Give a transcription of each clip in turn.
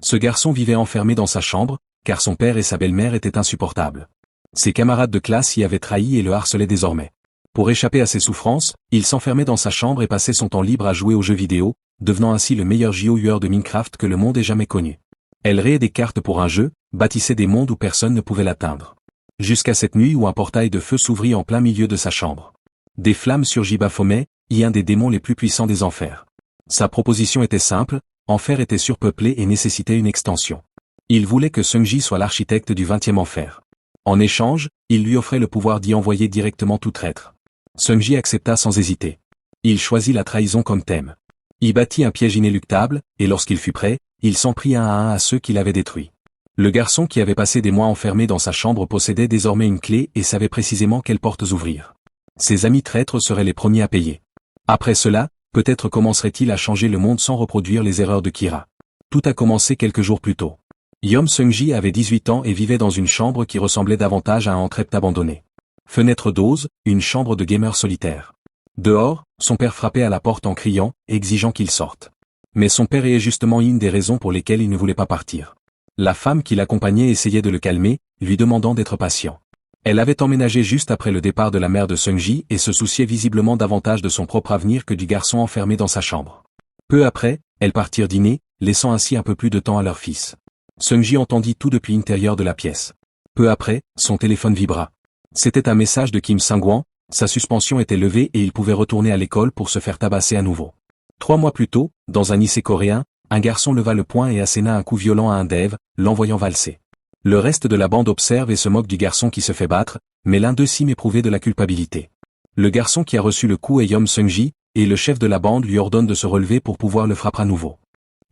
Ce garçon vivait enfermé dans sa chambre, car son père et sa belle-mère étaient insupportables. Ses camarades de classe y avaient trahi et le harcelaient désormais. Pour échapper à ses souffrances, il s'enfermait dans sa chambre et passait son temps libre à jouer aux jeux vidéo, devenant ainsi le meilleur joueur de Minecraft que le monde ait jamais connu. Elle rayait des cartes pour un jeu, bâtissait des mondes où personne ne pouvait l'atteindre. Jusqu'à cette nuit où un portail de feu s'ouvrit en plein milieu de sa chambre. Des flammes surgit Baphomet, un des démons les plus puissants des enfers. Sa proposition était simple, Enfer était surpeuplé et nécessitait une extension. Il voulait que Seung-ji soit l'architecte du 20e enfer. En échange, il lui offrait le pouvoir d'y envoyer directement tout traître. Seung-ji accepta sans hésiter. Il choisit la trahison comme thème. Il bâtit un piège inéluctable, et lorsqu'il fut prêt, il s'en prit un à un à ceux qui l'avaient détruit. Le garçon qui avait passé des mois enfermé dans sa chambre possédait désormais une clé et savait précisément quelles portes ouvrir. Ses amis traîtres seraient les premiers à payer. Après cela, peut-être commencerait-il à changer le monde sans reproduire les erreurs de Kira. Tout a commencé quelques jours plus tôt. Yeom Seung-ji avait 18 ans et vivait dans une chambre qui ressemblait davantage à un entrepôt abandonné. Fenêtre d'ose, une chambre de gamer solitaire. Dehors, son père frappait à la porte en criant, exigeant qu'il sorte. Mais son père est justement une des raisons pour lesquelles il ne voulait pas partir. La femme qui l'accompagnait essayait de le calmer, lui demandant d'être patient. Elle avait emménagé juste après le départ de la mère de Seung-ji et se souciait visiblement davantage de son propre avenir que du garçon enfermé dans sa chambre. Peu après, elles partirent dîner, laissant ainsi un peu plus de temps à leur fils. Seung-ji entendit tout depuis l'intérieur de la pièce. Peu après, son téléphone vibra. C'était un message de Kim Sang-won, sa suspension était levée et il pouvait retourner à l'école pour se faire tabasser à nouveau. 3 mois plus tôt, dans un lycée coréen, un garçon leva le poing et asséna un coup violent à un dev, l'envoyant valser. Le reste de la bande observe et se moque du garçon qui se fait battre, mais l'un d'eux semble éprouver de la culpabilité. Le garçon qui a reçu le coup est Yeom Seung-ji, et le chef de la bande lui ordonne de se relever pour pouvoir le frapper à nouveau.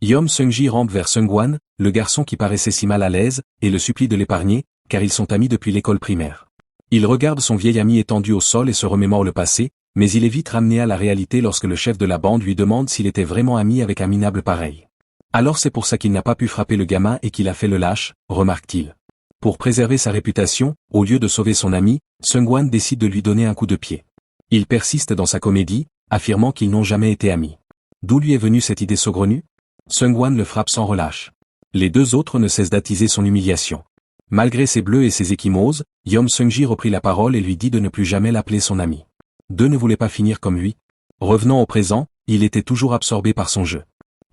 Yeom Seung-ji rampe vers Seung-wan, le garçon qui paraissait si mal à l'aise, et le supplie de l'épargner, car ils sont amis depuis l'école primaire. Il regarde son vieil ami étendu au sol et se remémore le passé, mais il est vite ramené à la réalité lorsque le chef de la bande lui demande s'il était vraiment ami avec un minable pareil. Alors c'est pour ça qu'il n'a pas pu frapper le gamin et qu'il a fait le lâche, remarque-t-il. Pour préserver sa réputation, au lieu de sauver son ami, Seung-wan décide de lui donner un coup de pied. Il persiste dans sa comédie, affirmant qu'ils n'ont jamais été amis. D'où lui est venue cette idée saugrenue? Seung-wan le frappe sans relâche. Les deux autres ne cessent d'attiser son humiliation. Malgré ses bleus et ses ecchymoses, Yeom Seung-ji reprit la parole et lui dit de ne plus jamais l'appeler son ami. Deux ne voulaient pas finir comme lui. Revenant au présent, il était toujours absorbé par son jeu.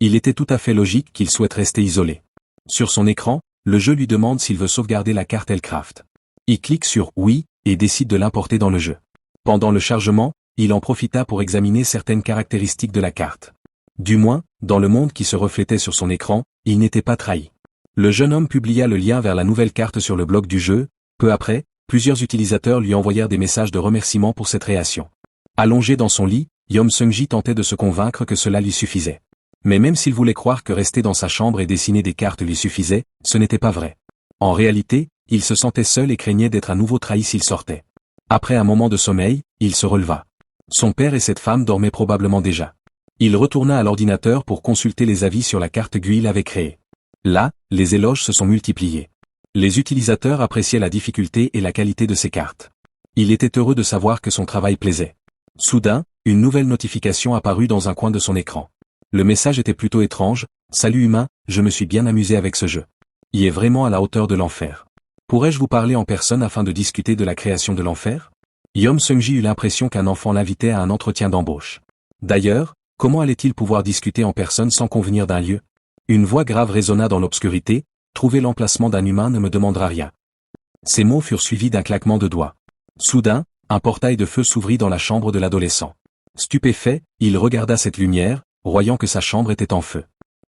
Il était tout à fait logique qu'il souhaite rester isolé. Sur son écran, le jeu lui demande s'il veut sauvegarder la carte Elcraft. Il clique sur « Oui » et décide de l'importer dans le jeu. Pendant le chargement, il en profita pour examiner certaines caractéristiques de la carte. Du moins, dans le monde qui se reflétait sur son écran, il n'était pas trahi. Le jeune homme publia le lien vers la nouvelle carte sur le blog du jeu. Peu après, plusieurs utilisateurs lui envoyèrent des messages de remerciement pour cette création. Allongé dans son lit, Yeom Seung-ji tentait de se convaincre que cela lui suffisait. Mais même s'il voulait croire que rester dans sa chambre et dessiner des cartes lui suffisait, ce n'était pas vrai. En réalité, il se sentait seul et craignait d'être à nouveau trahi s'il sortait. Après un moment de sommeil, il se releva. Son père et cette femme dormaient probablement déjà. Il retourna à l'ordinateur pour consulter les avis sur la carte qu'il avait créée. Là, les éloges se sont multipliés. Les utilisateurs appréciaient la difficulté et la qualité de ses cartes. Il était heureux de savoir que son travail plaisait. Soudain, une nouvelle notification apparut dans un coin de son écran. Le message était plutôt étrange. « Salut humain, je me suis bien amusé avec ce jeu. Il est vraiment à la hauteur de l'enfer. Pourrais-je vous parler en personne afin de discuter de la création de l'enfer ?» Yeom Seung-ji eut l'impression qu'un enfant l'invitait à un entretien d'embauche. D'ailleurs, comment allait-il pouvoir discuter en personne sans convenir d'un lieu? Une voix grave résonna dans l'obscurité. « Trouver l'emplacement d'un humain ne me demandera rien. » Ces mots furent suivis d'un claquement de doigts. Soudain, un portail de feu s'ouvrit dans la chambre de l'adolescent. Stupéfait, il regarda cette lumière, croyant que sa chambre était en feu.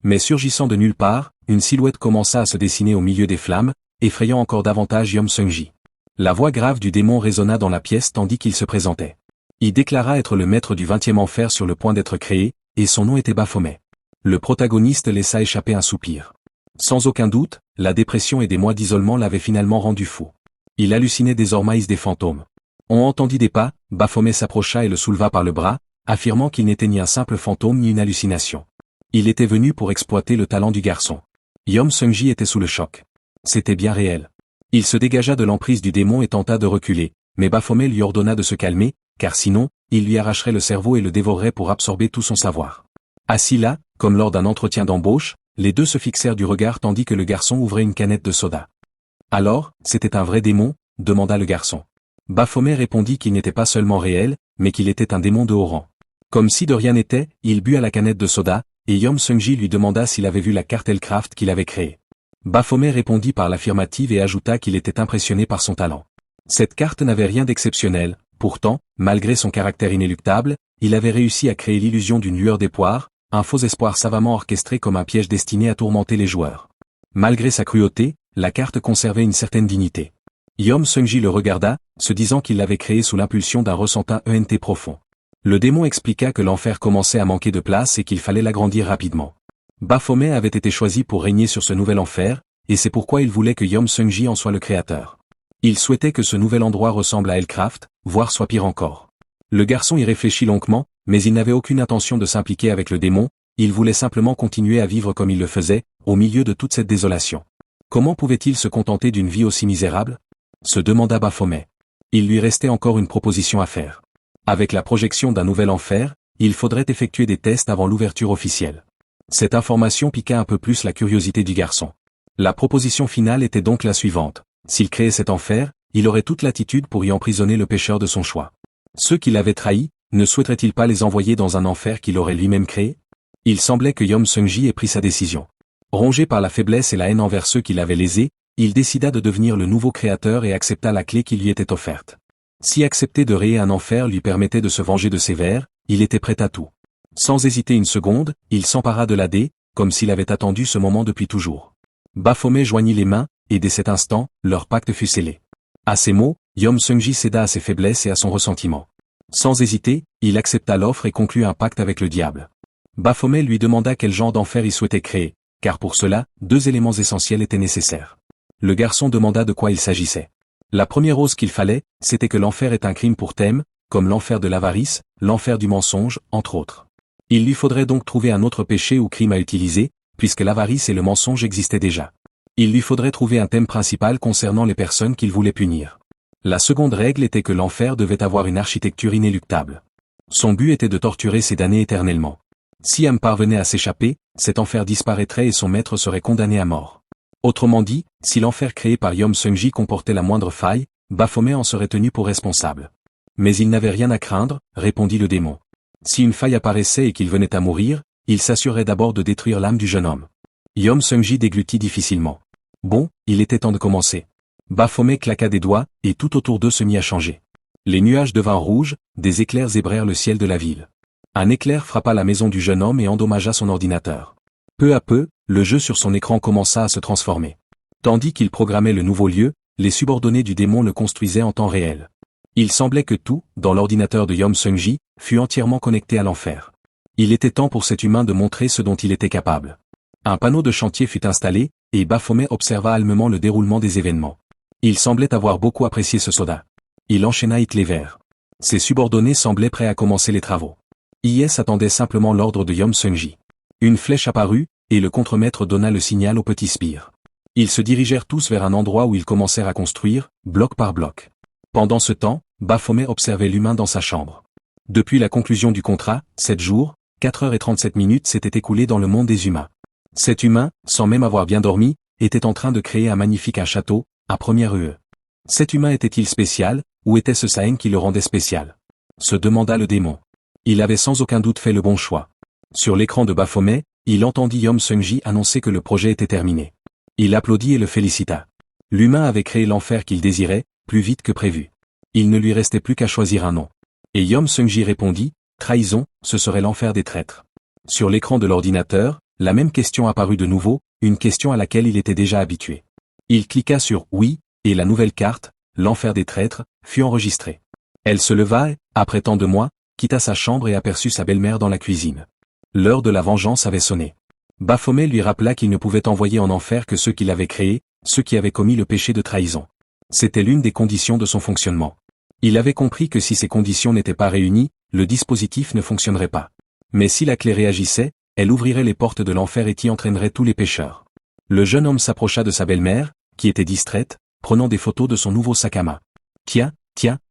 Mais surgissant de nulle part, une silhouette commença à se dessiner au milieu des flammes, effrayant encore davantage Yeom Seung-ji. La voix grave du démon résonna dans la pièce tandis qu'il se présentait. Il déclara être le maître du 20e enfer sur le point d'être créé, et son nom était Baphomet. Le protagoniste laissa échapper un soupir. Sans aucun doute, la dépression et des mois d'isolement l'avaient finalement rendu fou. Il hallucinait désormais des fantômes. On entendit des pas, Baphomet s'approcha et le souleva par le bras, affirmant qu'il n'était ni un simple fantôme ni une hallucination. Il était venu pour exploiter le talent du garçon. Yeom Seung-ji était sous le choc. C'était bien réel. Il se dégagea de l'emprise du démon et tenta de reculer, mais Baphomet lui ordonna de se calmer, car sinon, il lui arracherait le cerveau et le dévorerait pour absorber tout son savoir. Assis là, comme lors d'un entretien d'embauche, les deux se fixèrent du regard tandis que le garçon ouvrait une canette de soda. « Alors, c'était un vrai démon ?» demanda le garçon. Baphomet répondit qu'il n'était pas seulement réel, mais qu'il était un démon de haut rang. Comme si de rien n'était, il but à la canette de soda, et Yom Seung-ji lui demanda s'il avait vu la carte Elcraft qu'il avait créée. Baphomet répondit par l'affirmative et ajouta qu'il était impressionné par son talent. Cette carte n'avait rien d'exceptionnel, pourtant, malgré son caractère inéluctable, il avait réussi à créer l'illusion d'une lueur d'espoir, un faux espoir savamment orchestré comme un piège destiné à tourmenter les joueurs. Malgré sa cruauté, la carte conservait une certaine dignité. Yom Seung-ji le regarda, se disant qu'il l'avait créée sous l'impulsion d'un ressentiment profond. Le démon expliqua que l'enfer commençait à manquer de place et qu'il fallait l'agrandir rapidement. Baphomet avait été choisi pour régner sur ce nouvel enfer, et c'est pourquoi il voulait que Yom Seung-ji en soit le créateur. Il souhaitait que ce nouvel endroit ressemble à Elcraft, voire soit pire encore. Le garçon y réfléchit longuement, mais il n'avait aucune intention de s'impliquer avec le démon, il voulait simplement continuer à vivre comme il le faisait, au milieu de toute cette désolation. Comment pouvait-il se contenter d'une vie aussi misérable ? Se demanda Baphomet. Il lui restait encore une proposition à faire. Avec la projection d'un nouvel enfer, il faudrait effectuer des tests avant l'ouverture officielle. Cette information piqua un peu plus la curiosité du garçon. La proposition finale était donc la suivante. S'il créait cet enfer, il aurait toute latitude pour y emprisonner le pécheur de son choix. Ceux qui l'avaient trahi, ne souhaiterait-il pas les envoyer dans un enfer qu'il aurait lui-même créé ? Il semblait que Yom Seung-ji ait pris sa décision. Rongé par la faiblesse et la haine envers ceux qui l'avaient lésé, il décida de devenir le nouveau créateur et accepta la clé qui lui était offerte. Si accepter de rayer un enfer lui permettait de se venger de ses vers, il était prêt à tout. Sans hésiter une seconde, il s'empara de la dé, comme s'il avait attendu ce moment depuis toujours. Baphomet joignit les mains, et dès cet instant, leur pacte fut scellé. À ces mots, Yom Seung-ji céda à ses faiblesses et à son ressentiment. Sans hésiter, il accepta l'offre et conclut un pacte avec le diable. Baphomet lui demanda quel genre d'enfer il souhaitait créer, car pour cela, deux éléments essentiels étaient nécessaires. Le garçon demanda de quoi il s'agissait. La première chose qu'il fallait, c'était que l'enfer ait un crime pour thème, comme l'enfer de l'avarice, l'enfer du mensonge, entre autres. Il lui faudrait donc trouver un autre péché ou crime à utiliser, puisque l'avarice et le mensonge existaient déjà. Il lui faudrait trouver un thème principal concernant les personnes qu'il voulait punir. La seconde règle était que l'enfer devait avoir une architecture inéluctable. Son but était de torturer ses damnés éternellement. Si Am parvenait à s'échapper, cet enfer disparaîtrait et son maître serait condamné à mort. Autrement dit, si l'enfer créé par Yom Seung-ji comportait la moindre faille, Baphomet en serait tenu pour responsable. Mais il n'avait rien à craindre, répondit le démon. Si une faille apparaissait et qu'il venait à mourir, il s'assurerait d'abord de détruire l'âme du jeune homme. Yom Seung-ji déglutit difficilement. Bon, il était temps de commencer. Baphomet claqua des doigts, et tout autour d'eux se mit à changer. Les nuages devinrent rouges, des éclairs zébrèrent le ciel de la ville. Un éclair frappa la maison du jeune homme et endommagea son ordinateur. Peu à peu, le jeu sur son écran commença à se transformer. Tandis qu'il programmait le nouveau lieu, les subordonnés du démon le construisaient en temps réel. Il semblait que tout, dans l'ordinateur de Yom Seung-ji, fût entièrement connecté à l'enfer. Il était temps pour cet humain de montrer ce dont il était capable. Un panneau de chantier fut installé, et Baphomet observa calmement le déroulement des événements. Il semblait avoir beaucoup apprécié ce soda. Il enchaîna les vers. Ses subordonnés semblaient prêts à commencer les travaux. IS attendait simplement l'ordre de Yom Seung-ji. Une flèche apparut, et le contremaître donna le signal aux petits sbires. Ils se dirigèrent tous vers un endroit où ils commencèrent à construire, bloc par bloc. Pendant ce temps, Baphomet observait l'humain dans sa chambre. Depuis la conclusion du contrat, 7 jours, 4 heures et 37 minutes s'étaient écoulés dans le monde des humains. Cet humain, sans même avoir bien dormi, était en train de créer un magnifique château, à première UE. Cet humain était-il spécial, ou était-ce sa haine qui le rendait spécial ? Se demanda le démon. Il avait sans aucun doute fait le bon choix. Sur l'écran de Baphomet, il entendit Yom Seung-ji annoncer que le projet était terminé. Il applaudit et le félicita. L'humain avait créé l'enfer qu'il désirait, plus vite que prévu. Il ne lui restait plus qu'à choisir un nom. Et Yom Seung-ji répondit, trahison, ce serait l'enfer des traîtres. Sur l'écran de l'ordinateur, la même question apparut de nouveau, une question à laquelle il était déjà habitué. Il cliqua sur oui, et la nouvelle carte, l'enfer des traîtres, fut enregistrée. Elle se leva et, après tant de mois, quitta sa chambre et aperçut sa belle-mère dans la cuisine. L'heure de la vengeance avait sonné. Baphomet lui rappela qu'il ne pouvait envoyer en enfer que ceux qui l'avaient créé, ceux qui avaient commis le péché de trahison. C'était l'une des conditions de son fonctionnement. Il avait compris que si ces conditions n'étaient pas réunies, le dispositif ne fonctionnerait pas. Mais si la clé réagissait, elle ouvrirait les portes de l'enfer et y entraînerait tous les pécheurs. Le jeune homme s'approcha de sa belle-mère, qui était distraite, prenant des photos de son nouveau sac à main. « Tiens,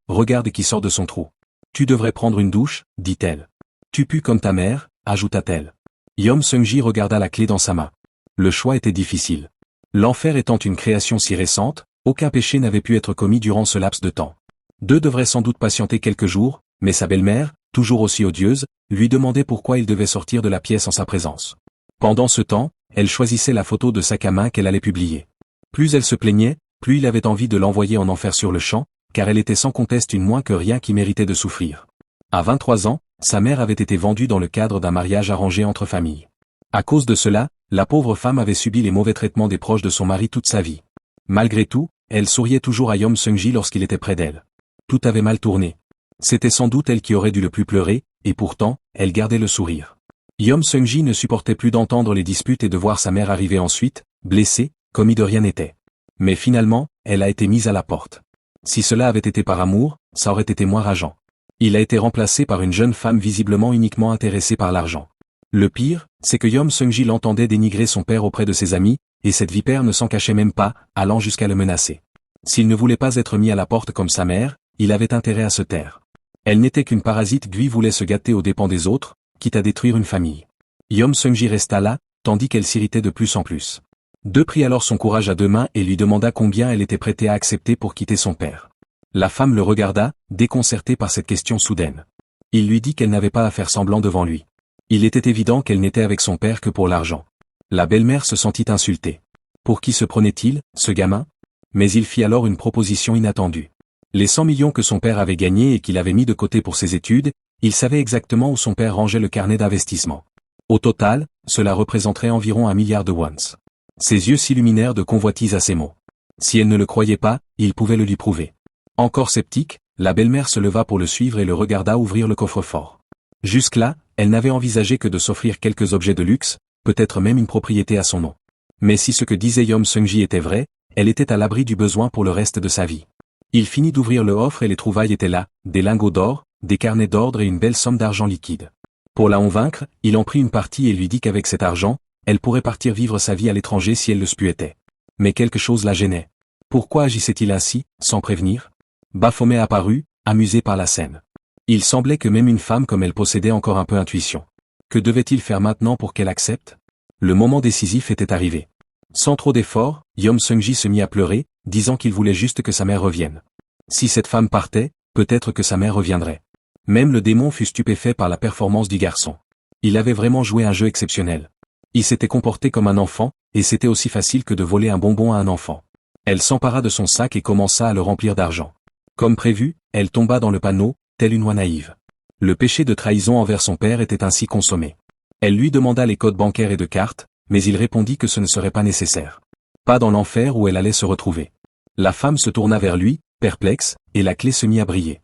regarde qui sort de son trou. Tu devrais prendre une douche, dit-elle. Tu pues comme ta mère, ajouta-t-elle. Yom Seung-ji regarda la clé dans sa main. Le choix était difficile. L'enfer étant une création si récente, aucun péché n'avait pu être commis durant ce laps de temps. Deux devraient sans doute patienter quelques jours, mais sa belle-mère, toujours aussi odieuse, lui demandait pourquoi il devait sortir de la pièce en sa présence. Pendant ce temps, elle choisissait la photo de sac à main qu'elle allait publier. Plus elle se plaignait, plus il avait envie de l'envoyer en enfer sur le champ, car elle était sans conteste une moins que rien qui méritait de souffrir. À 23 ans, sa mère avait été vendue dans le cadre d'un mariage arrangé entre familles. À cause de cela, la pauvre femme avait subi les mauvais traitements des proches de son mari toute sa vie. Malgré tout, elle souriait toujours à Yom Seung-ji lorsqu'il était près d'elle. Tout avait mal tourné. C'était sans doute elle qui aurait dû le plus pleurer, et pourtant, elle gardait le sourire. Yom Seung-ji ne supportait plus d'entendre les disputes et de voir sa mère arriver ensuite, blessée, commis de rien n'était. Mais finalement, elle a été mise à la porte. Si cela avait été par amour, ça aurait été moins rageant. Il a été remplacé par une jeune femme visiblement uniquement intéressée par l'argent. Le pire, c'est que Yom Seung-ji l'entendait dénigrer son père auprès de ses amis, et cette vipère ne s'en cachait même pas, allant jusqu'à le menacer. S'il ne voulait pas être mis à la porte comme sa mère, il avait intérêt à se taire. Elle n'était qu'une parasite qui voulait se gâter aux dépens des autres, quitte à détruire une famille. Yom Seung-ji resta là, tandis qu'elle s'irritait de plus en plus. Deux prit alors son courage à deux mains et lui demanda combien elle était prête à accepter pour quitter son père. La femme le regarda, déconcertée par cette question soudaine. Il lui dit qu'elle n'avait pas à faire semblant devant lui. Il était évident qu'elle n'était avec son père que pour l'argent. La belle-mère se sentit insultée. Pour qui se prenait-il, ce gamin? Mais il fit alors une proposition inattendue. Les 100 millions que son père avait gagnés et qu'il avait mis de côté pour ses études, il savait exactement où son père rangeait le carnet d'investissement. Au total, cela représenterait environ 1 milliard de wons. Ses yeux s'illuminèrent de convoitise à ces mots. Si elle ne le croyait pas, il pouvait le lui prouver. Encore sceptique, la belle-mère se leva pour le suivre et le regarda ouvrir le coffre-fort. Jusque-là, elle n'avait envisagé que de s'offrir quelques objets de luxe, peut-être même une propriété à son nom. Mais si ce que disait Yom Seung-ji était vrai, elle était à l'abri du besoin pour le reste de sa vie. Il finit d'ouvrir le coffre et les trouvailles étaient là, des lingots d'or, des carnets d'ordre et une belle somme d'argent liquide. Pour la convaincre, il en prit une partie et lui dit qu'avec cet argent, elle pourrait partir vivre sa vie à l'étranger si elle le souhaitait. Mais quelque chose la gênait. Pourquoi agissait-il ainsi, sans prévenir? Baphomet apparut, amusé par la scène. Il semblait que même une femme comme elle possédait encore un peu intuition. Que devait-il faire maintenant pour qu'elle accepte? Le moment décisif était arrivé. Sans trop d'efforts, Yom Seung-ji se mit à pleurer, disant qu'il voulait juste que sa mère revienne. Si cette femme partait, peut-être que sa mère reviendrait. Même le démon fut stupéfait par la performance du garçon. Il avait vraiment joué un jeu exceptionnel. Il s'était comporté comme un enfant, et c'était aussi facile que de voler un bonbon à un enfant. Elle s'empara de son sac et commença à le remplir d'argent. Comme prévu, elle tomba dans le panneau, telle une oie naïve. Le péché de trahison envers son père était ainsi consommé. Elle lui demanda les codes bancaires et de cartes, mais il répondit que ce ne serait pas nécessaire. Pas dans l'enfer où elle allait se retrouver. La femme se tourna vers lui, perplexe, et la clé se mit à briller.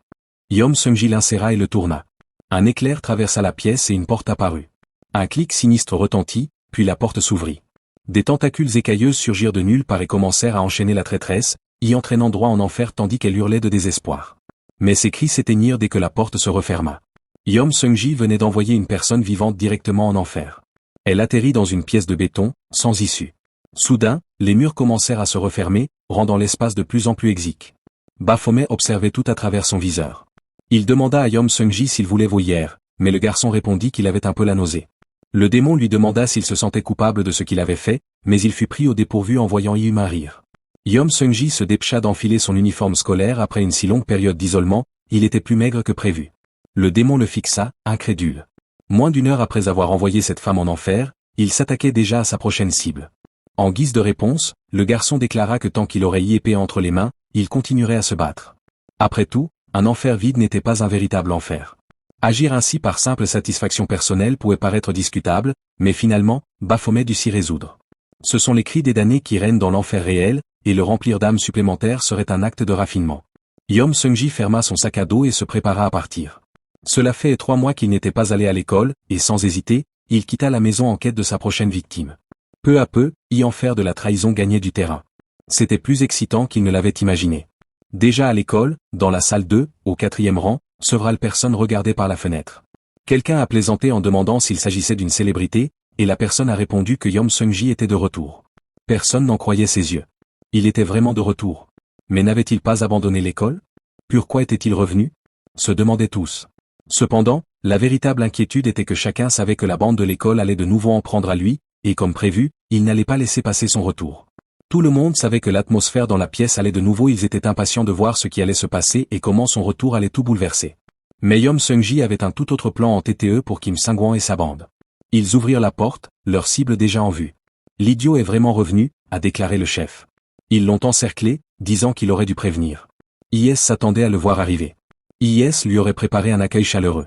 Yom Seung-ji l'inséra et le tourna. Un éclair traversa la pièce et une porte apparut. Un clic sinistre retentit, puis la porte s'ouvrit. Des tentacules écailleuses surgirent de nulle part et commencèrent à enchaîner la traîtresse, y entraînant droit en enfer tandis qu'elle hurlait de désespoir. Mais ses cris s'éteignirent dès que la porte se referma. Yom Seung-ji venait d'envoyer une personne vivante directement en enfer. Elle atterrit dans une pièce de béton, sans issue. Soudain, les murs commencèrent à se refermer, rendant l'espace de plus en plus exigu. Baphomet observait tout à travers son viseur. Il demanda à Yom Seung-ji s'il voulait volière, mais le garçon répondit qu'il avait un peu la nausée. Le démon lui demanda s'il se sentait coupable de ce qu'il avait fait, mais il fut pris au dépourvu en voyant Yuma rire. Yom Seung-ji se dépêcha d'enfiler son uniforme scolaire après une si longue période d'isolement, il était plus maigre que prévu. Le démon le fixa, incrédule. Moins d'une heure après avoir envoyé cette femme en enfer, il s'attaquait déjà à sa prochaine cible. En guise de réponse, le garçon déclara que tant qu'il aurait épée entre les mains, il continuerait à se battre. Après tout, un enfer vide n'était pas un véritable enfer. Agir ainsi par simple satisfaction personnelle pouvait paraître discutable, mais finalement, Baphomet dut s'y résoudre. Ce sont les cris des damnés qui règnent dans l'enfer réel, et le remplir d'âmes supplémentaires serait un acte de raffinement. Yom Seung-ji ferma son sac à dos et se prépara à partir. Cela fait 3 mois qu'il n'était pas allé à l'école, et sans hésiter, il quitta la maison en quête de sa prochaine victime. Peu à peu, y en faire de la trahison gagnait du terrain. C'était plus excitant qu'il ne l'avait imaginé. Déjà à l'école, dans la salle 2, au 4e rang, several personnes regardaient par la fenêtre. Quelqu'un a plaisanté en demandant s'il s'agissait d'une célébrité, et la personne a répondu que Yom Seung-ji était de retour. Personne n'en croyait ses yeux. Il était vraiment de retour. Mais n'avait-il pas abandonné l'école? Pourquoi était-il revenu? Se demandaient tous. Cependant, la véritable inquiétude était que chacun savait que la bande de l'école allait de nouveau en prendre à lui, et comme prévu, il n'allait pas laisser passer son retour. Tout le monde savait que l'atmosphère dans la pièce allait de nouveau, ils étaient impatients de voir ce qui allait se passer et comment son retour allait tout bouleverser. Mais Yom Seung-ji avait un tout autre plan en TTE pour Kim Seung-wan et sa bande. Ils ouvrirent la porte, leur cible déjà en vue. L'idiot est vraiment revenu, a déclaré le chef. Ils l'ont encerclé, disant qu'il aurait dû prévenir. IS s'attendait à le voir arriver. IS lui aurait préparé un accueil chaleureux.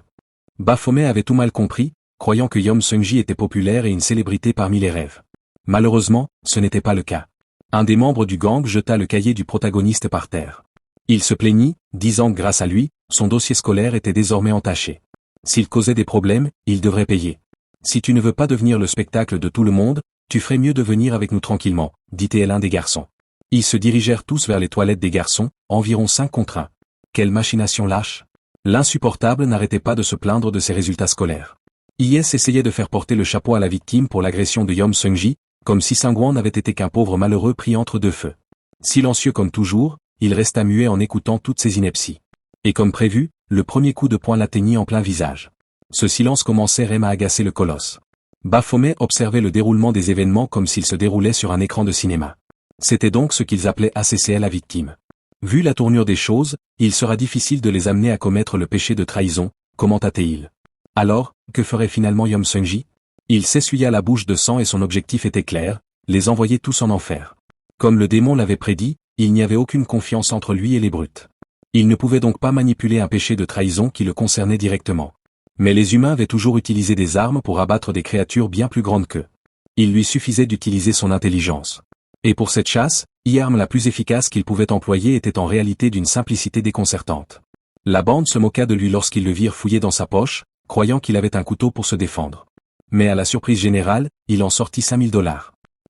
Baphomet avait tout mal compris, croyant que Yom Seung-ji était populaire et une célébrité parmi les rêves. Malheureusement, ce n'était pas le cas. Un des membres du gang jeta le cahier du protagoniste par terre. Il se plaignit, disant que grâce à lui, son dossier scolaire était désormais entaché. S'il causait des problèmes, il devrait payer. Si tu ne veux pas devenir le spectacle de tout le monde, tu ferais mieux de venir avec nous tranquillement, dit l'un des garçons. Ils se dirigèrent tous vers les toilettes des garçons, environ 5 contre 1. Quelle machination lâche! L'insupportable n'arrêtait pas de se plaindre de ses résultats scolaires. IS essayait de faire porter le chapeau à la victime pour l'agression de Yom Seung-ji, comme si Seung-wan n'avait été qu'un pauvre malheureux pris entre deux feux. Silencieux comme toujours, il resta muet en écoutant toutes ces inepties. Et comme prévu, le premier coup de poing l'atteignit en plein visage. Ce silence commençait à agacer le colosse. Baphomet observait le déroulement des événements comme s'ils se déroulaient sur un écran de cinéma. C'était donc ce qu'ils appelaient ACCL la victime. Vu la tournure des choses, il sera difficile de les amener à commettre le péché de trahison, commenta-t-il. Alors, que ferait finalement Yom Seung-ji? Il s'essuya la bouche de sang et son objectif était clair, les envoyer tous en enfer. Comme le démon l'avait prédit, il n'y avait aucune confiance entre lui et les brutes. Il ne pouvait donc pas manipuler un péché de trahison qui le concernait directement. Mais les humains avaient toujours utilisé des armes pour abattre des créatures bien plus grandes qu'eux. Il lui suffisait d'utiliser son intelligence. Et pour cette chasse, l'arme la plus efficace qu'il pouvait employer était en réalité d'une simplicité déconcertante. La bande se moqua de lui lorsqu'ils le virent fouiller dans sa poche, croyant qu'il avait un couteau pour se défendre. Mais à la surprise générale, il en sortit $5000.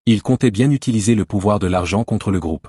Il comptait bien utiliser le pouvoir de l'argent contre le groupe.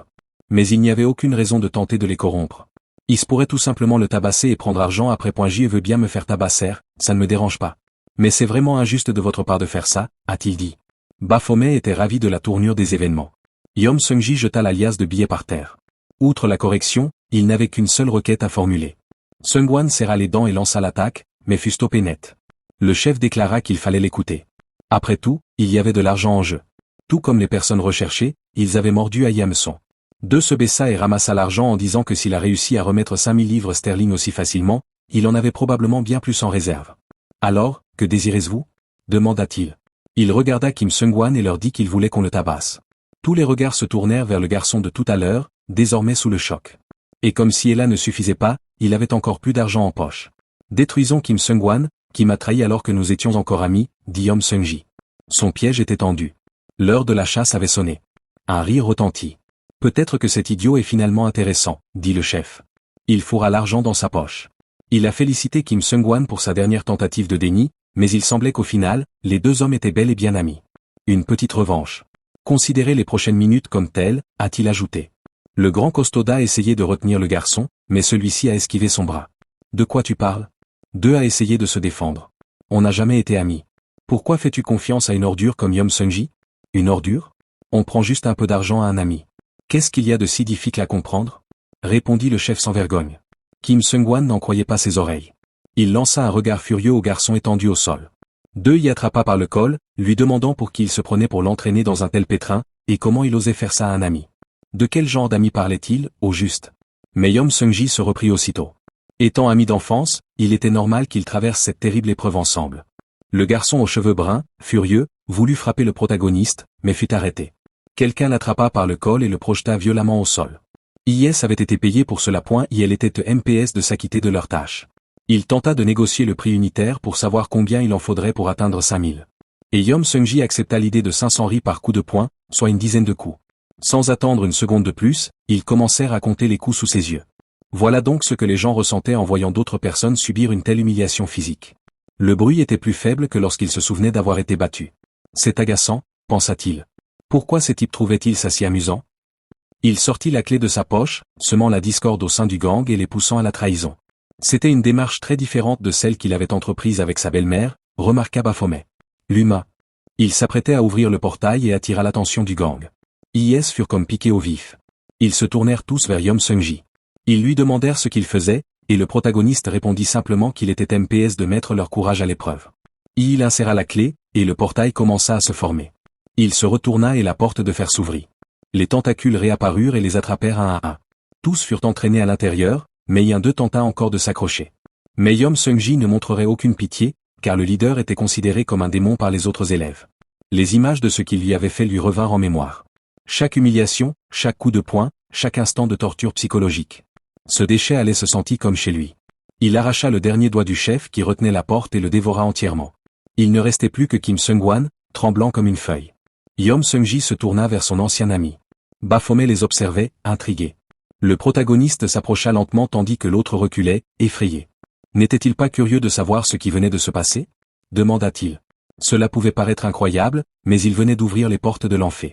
Mais il n'y avait aucune raison de tenter de les corrompre. Is pourrait tout simplement le tabasser et prendre argent après. J veut bien me faire tabasser, ça ne me dérange pas. Mais c'est vraiment injuste de votre part de faire ça, a-t-il dit. Baphomet était ravi de la tournure des événements. Yom Seung-ji jeta la liasse de billets par terre. Outre la correction, il n'avait qu'une seule requête à formuler. Seung-wan serra les dents et lança l'attaque, mais fut stoppé net. Le chef déclara qu'il fallait l'écouter. Après tout, il y avait de l'argent en jeu. Tout comme les personnes recherchées, ils avaient mordu à Yamson. Deux se baissa et ramassa l'argent en disant que s'il a réussi à remettre 5000 livres sterling aussi facilement, il en avait probablement bien plus en réserve. Alors, que désirez-vous? Demanda-t-il. Il regarda Kim Seung-wan et leur dit qu'il voulait qu'on le tabasse. Tous les regards se tournèrent vers le garçon de tout à l'heure, désormais sous le choc. Et comme si cela ne suffisait pas, il avait encore plus d'argent en poche. Détruisons Kim Seung-wan, qui m'a trahi alors que nous étions encore amis, dit Yom Seung-ji. Son piège était tendu. L'heure de la chasse avait sonné. Un rire retentit. Peut-être que cet idiot est finalement intéressant, dit le chef. Il fourra l'argent dans sa poche. Il a félicité Kim Seung-wan pour sa dernière tentative de déni, mais il semblait qu'au final, les deux hommes étaient bel et bien amis. Une petite revanche. Considérez les prochaines minutes comme telles, a-t-il ajouté. Le grand Costoda essayait de retenir le garçon, mais celui-ci a esquivé son bras. De quoi tu parles? Deux a essayé de se défendre. On n'a jamais été amis. Pourquoi fais-tu confiance à une ordure comme Yom Seung-ji? Une ordure? On prend juste un peu d'argent à un ami. Qu'est-ce qu'il y a de si difficile à comprendre? Répondit le chef sans vergogne. Kim Seung-wan n'en croyait pas ses oreilles. Il lança un regard furieux au garçon étendu au sol. Deux y attrapa par le col, lui demandant pour qui il se prenait pour l'entraîner dans un tel pétrin, et comment il osait faire ça à un ami. De quel genre d'ami parlait-il, au juste? Mais Yom Seung-ji se reprit aussitôt. Étant ami d'enfance, il était normal qu'ils traversent cette terrible épreuve ensemble. Le garçon aux cheveux bruns, furieux, voulut frapper le protagoniste, mais fut arrêté. Quelqu'un l'attrapa par le col et le projeta violemment au sol. IS avait été payé pour cela. Il était MPS de s'acquitter de leur tâche. Il tenta de négocier le prix unitaire pour savoir combien il en faudrait pour atteindre 5000. Et Yom Seung-ji accepta l'idée de 500 ris par coup de poing, soit une dizaine de coups. Sans attendre une seconde de plus, ils commencèrent à compter les coups sous ses yeux. Voilà donc ce que les gens ressentaient en voyant d'autres personnes subir une telle humiliation physique. Le bruit était plus faible que lorsqu'il se souvenait d'avoir été battu. C'est agaçant, pensa-t-il. Pourquoi ces types trouvaient-ils ça si amusant? Il sortit la clé de sa poche, semant la discorde au sein du gang et les poussant à la trahison. C'était une démarche très différente de celle qu'il avait entreprise avec sa belle-mère, remarqua Baphomet. L'humain. Il s'apprêtait à ouvrir le portail et attira l'attention du gang. IS furent comme piqués au vif. Ils se tournèrent tous vers Yom Seung-ji. Ils lui demandèrent ce qu'il faisait, et le protagoniste répondit simplement qu'il était MPS de mettre leur courage à l'épreuve. Il inséra la clé, et le portail commença à se former. Il se retourna et la porte de fer s'ouvrit. Les tentacules réapparurent et les attrapèrent un à un. Tous furent entraînés à l'intérieur, mais un d'eux tenta encore de s'accrocher. Mais Yom Seung-ji ne montrerait aucune pitié, car le leader était considéré comme un démon par les autres élèves. Les images de ce qu'il lui avait fait lui revinrent en mémoire. Chaque humiliation, chaque coup de poing, chaque instant de torture psychologique. Ce déchet allait se sentir comme chez lui. Il arracha le dernier doigt du chef qui retenait la porte et le dévora entièrement. Il ne restait plus que Kim Seung-wan, tremblant comme une feuille. Yom Seung-ji se tourna vers son ancien ami. Baphomet les observait, intrigué. Le protagoniste s'approcha lentement tandis que l'autre reculait, effrayé. N'était-il pas curieux de savoir ce qui venait de se passer? Demanda-t-il. Cela pouvait paraître incroyable, mais il venait d'ouvrir les portes de l'enfer.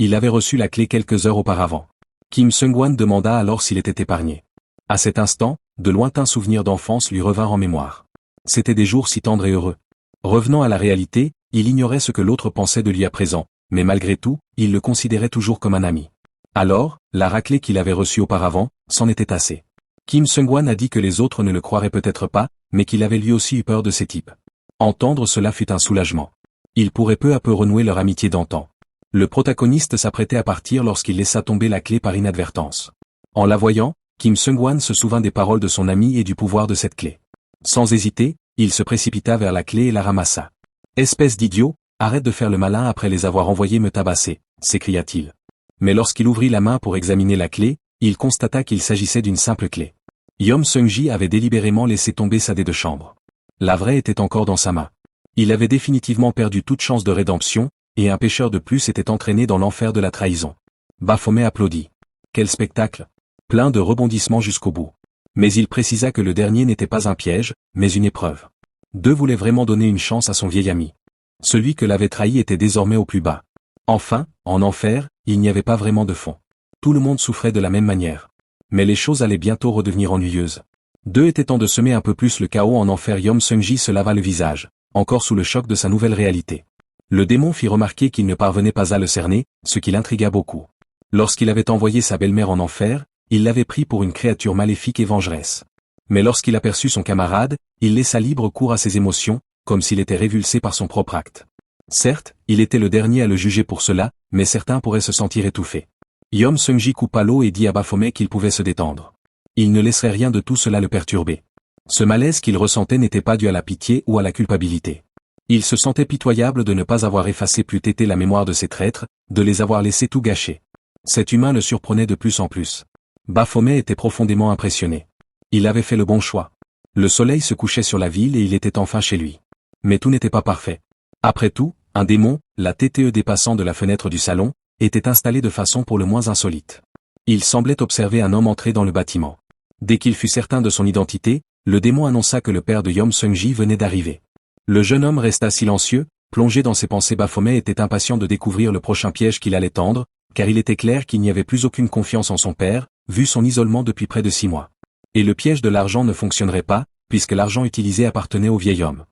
Il avait reçu la clé quelques heures auparavant. Kim Seung-wan demanda alors s'il était épargné. À cet instant, de lointains souvenirs d'enfance lui revinrent en mémoire. C'étaient des jours si tendres et heureux. Revenant à la réalité, il ignorait ce que l'autre pensait de lui à présent, mais malgré tout, il le considérait toujours comme un ami. Alors, la raclée qu'il avait reçue auparavant, c'en était assez. Kim Seung-wan a dit que les autres ne le croiraient peut-être pas, mais qu'il avait lui aussi eu peur de ces types. Entendre cela fut un soulagement. Il pourrait peu à peu renouer leur amitié d'antan. Le protagoniste s'apprêtait à partir lorsqu'il laissa tomber la clé par inadvertance. En la voyant, Kim Seung-wan se souvint des paroles de son ami et du pouvoir de cette clé. Sans hésiter, il se précipita vers la clé et la ramassa. « Espèce d'idiot, arrête de faire le malin après les avoir envoyés me tabasser », s'écria-t-il. Mais lorsqu'il ouvrit la main pour examiner la clé, il constata qu'il s'agissait d'une simple clé. Yom Seung-ji avait délibérément laissé tomber sa dé de chambre. La vraie était encore dans sa main. Il avait définitivement perdu toute chance de rédemption, et un pécheur de plus était entraîné dans l'enfer de la trahison. Baphomet applaudit. Quel spectacle! Plein de rebondissements jusqu'au bout. Mais il précisa que le dernier n'était pas un piège, mais une épreuve. Deux voulaient vraiment donner une chance à son vieil ami. Celui que l'avait trahi était désormais au plus bas. Enfin, en enfer, il n'y avait pas vraiment de fond. Tout le monde souffrait de la même manière. Mais les choses allaient bientôt redevenir ennuyeuses. Deux était temps de semer un peu plus le chaos en enfer. Yom Seung-ji se lava le visage, encore sous le choc de sa nouvelle réalité. Le démon fit remarquer qu'il ne parvenait pas à le cerner, ce qui l'intrigua beaucoup. Lorsqu'il avait envoyé sa belle-mère en enfer, il l'avait pris pour une créature maléfique et vengeresse. Mais lorsqu'il aperçut son camarade, il laissa libre cours à ses émotions, comme s'il était révulsé par son propre acte. Certes, il était le dernier à le juger pour cela, mais certains pourraient se sentir étouffés. Yom Seung-ji coupa l'eau et dit à Baphomet qu'il pouvait se détendre. Il ne laisserait rien de tout cela le perturber. Ce malaise qu'il ressentait n'était pas dû à la pitié ou à la culpabilité. Il se sentait pitoyable de ne pas avoir effacé plus tété la mémoire de ses traîtres, de les avoir laissés tout gâcher. Cet humain le surprenait de plus en plus. Baphomet était profondément impressionné. Il avait fait le bon choix. Le soleil se couchait sur la ville et il était enfin chez lui. Mais tout n'était pas parfait. Après tout, un démon, la TTE dépassant de la fenêtre du salon, était installé de façon pour le moins insolite. Il semblait observer un homme entrer dans le bâtiment. Dès qu'il fut certain de son identité, le démon annonça que le père de Yom Seung-ji venait d'arriver. Le jeune homme resta silencieux, plongé dans ses pensées. Baphomet était impatient de découvrir le prochain piège qu'il allait tendre, car il était clair qu'il n'y avait plus aucune confiance en son père, vu son isolement depuis près de 6 mois. Et le piège de l'argent ne fonctionnerait pas, puisque l'argent utilisé appartenait au vieil homme.